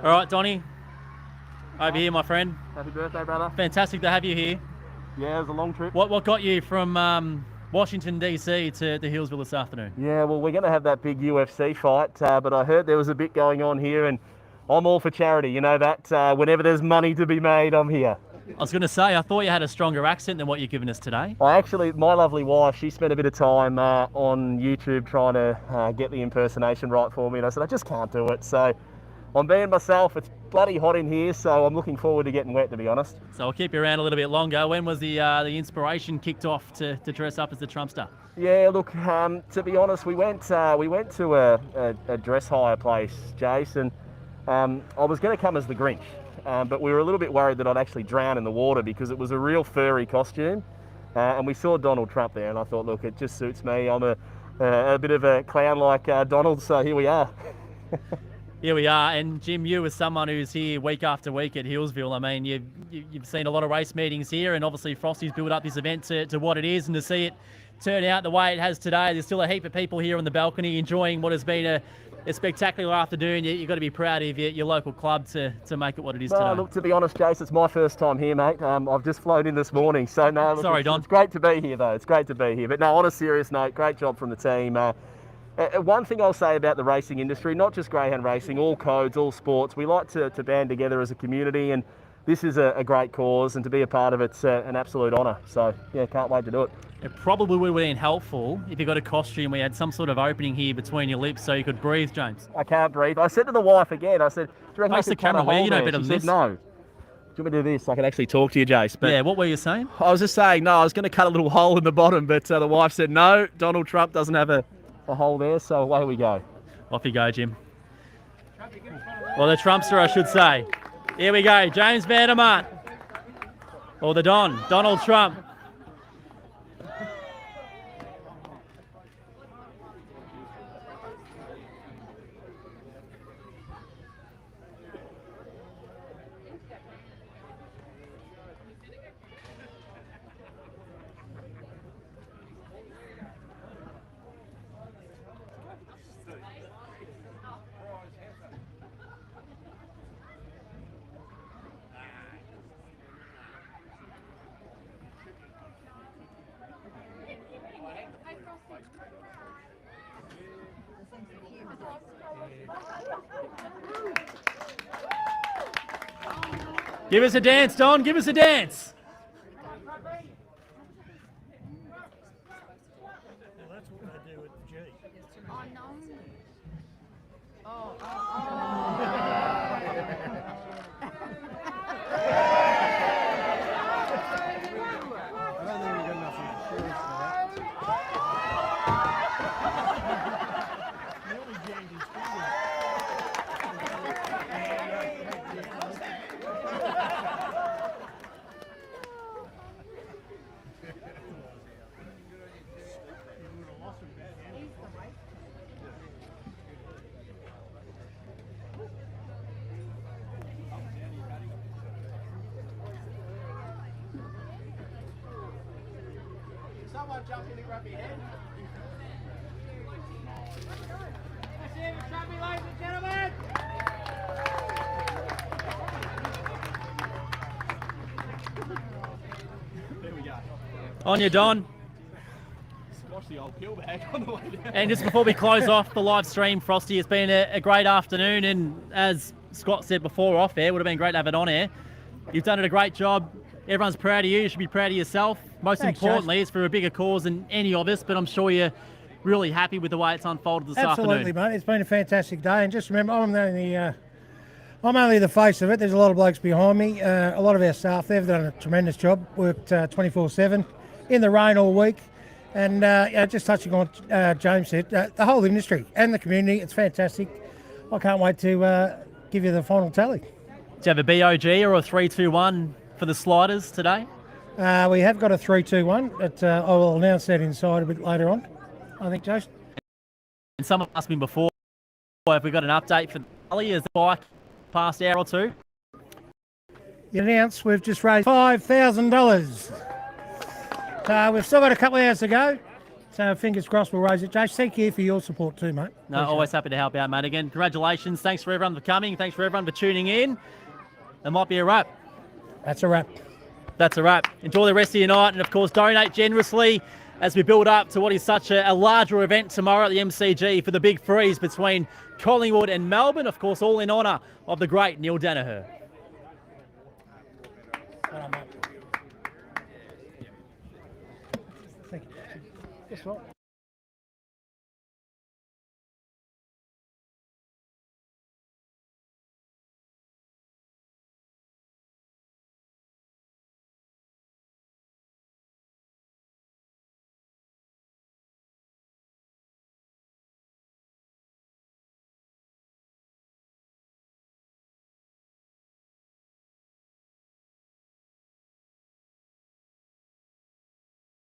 All right, Donnie. Over here, my friend. Happy birthday, brother. Fantastic to have you here. Yeah, it was a long trip. What got you from Washington, D.C. to Healesville this afternoon? Yeah, well, we're going to have that big UFC fight, but I heard there was a bit going on here, and I'm all for charity. You know that. Whenever there's money to be made, I'm here. I was going to say, I thought you had a stronger accent than what you're giving us today. My lovely wife, she spent a bit of time on YouTube trying to get the impersonation right for me, and I said, I just can't do it. So I'm being myself. It's bloody hot in here, so I'm looking forward to getting wet, to be honest. So I'll keep you around a little bit longer. When was the inspiration kicked off to dress up as the Trumpster? Yeah, look, to be honest, we went to a dress hire place, Jason. I was going to come as the Grinch, but we were a little bit worried that I'd actually drown in the water because it was a real furry costume. And we saw Donald Trump there, and I thought, look, it just suits me. I'm a bit of a clown like Donald, so here we are. Here we are, and Jim, you as someone who's here week after week at Healesville, I mean, you've seen a lot of race meetings here, and obviously Frosty's built up this event to what it is, and to see it turn out the way it has today, there's still a heap of people here on the balcony enjoying what has been a spectacular afternoon. You've got to be proud of your local club to make it what it is today. Look, to be honest, Jace, it's my first time here, mate. I've just flown in this morning, so no. Look, Sorry, Don. It's great to be here, though. It's great to be here. But no, on a serious note, great job from the team. One thing I'll say about the racing industry, not just greyhound racing, all codes, all sports, we like to band together as a community, and this is a great cause, and to be a part of it's an absolute honour. So, yeah, can't wait to do it. It probably would have been helpful if you got a costume where you had some sort of opening here between your lips so you could breathe, James. I can't breathe. I said to the wife again, I said, do you reckon I Face the could cut a camera where hole you know there? better She than said, this. no. Do you want me to do this? I can actually talk to you, Jace. But Yeah, what were you saying? I was just saying, no, I was going to cut a little hole in the bottom, but the wife said, no, Donald Trump doesn't have a hole there, so away we go. Off you go, Jim. Well, the Trumpster, I should say. Here we go, James Vandermart. Or the Don, Donald Trump. Give us a dance, Don. Give us a dance. Someone jump in and grab your head. Let's hear it, Trappy, ladies and gentlemen. There we go. On you, Don. Squash the old peel bag on the way down. And just before we close off the live stream, Frosty, it's been a great afternoon, and as Scott said before off air, would have been great to have it on air. You've done a great job. Everyone's proud of you. You should be proud of yourself. Most Thanks, importantly, it's for a bigger cause than any of us, but I'm sure you're really happy with the way it's unfolded this Absolutely, afternoon. mate. It's been a fantastic day, and just remember, I'm only the face of it. There's a lot of blokes behind me. A lot of our staff, they've done a tremendous job. Worked 24/7 in the rain all week, and just touching on James said, the whole industry and the community, it's fantastic. I can't wait to give you the final tally. Do you have a BOG or a 3-2-1 for the sliders today? We have got a 3-2-1, but I will announce that inside a bit later on, I think, Jason. And someone asked me before Have we got an update for Ali as the bike past hour or two? You announce we've just raised $5,000. So we've still got a couple of hours to go. So fingers crossed we'll raise it. Jace, thank you for your support too, mate. No, always happy to help out, mate. Again, congratulations. Thanks for everyone for coming. Thanks for everyone for tuning in. That might be a wrap. That's a wrap. That's a wrap. Enjoy the rest of your night, and of course, donate generously as we build up to what is such a larger event tomorrow at the MCG for the big freeze between Collingwood and Melbourne. Of course, all in honour of the great Neil Danaher. Thank you. Guess what?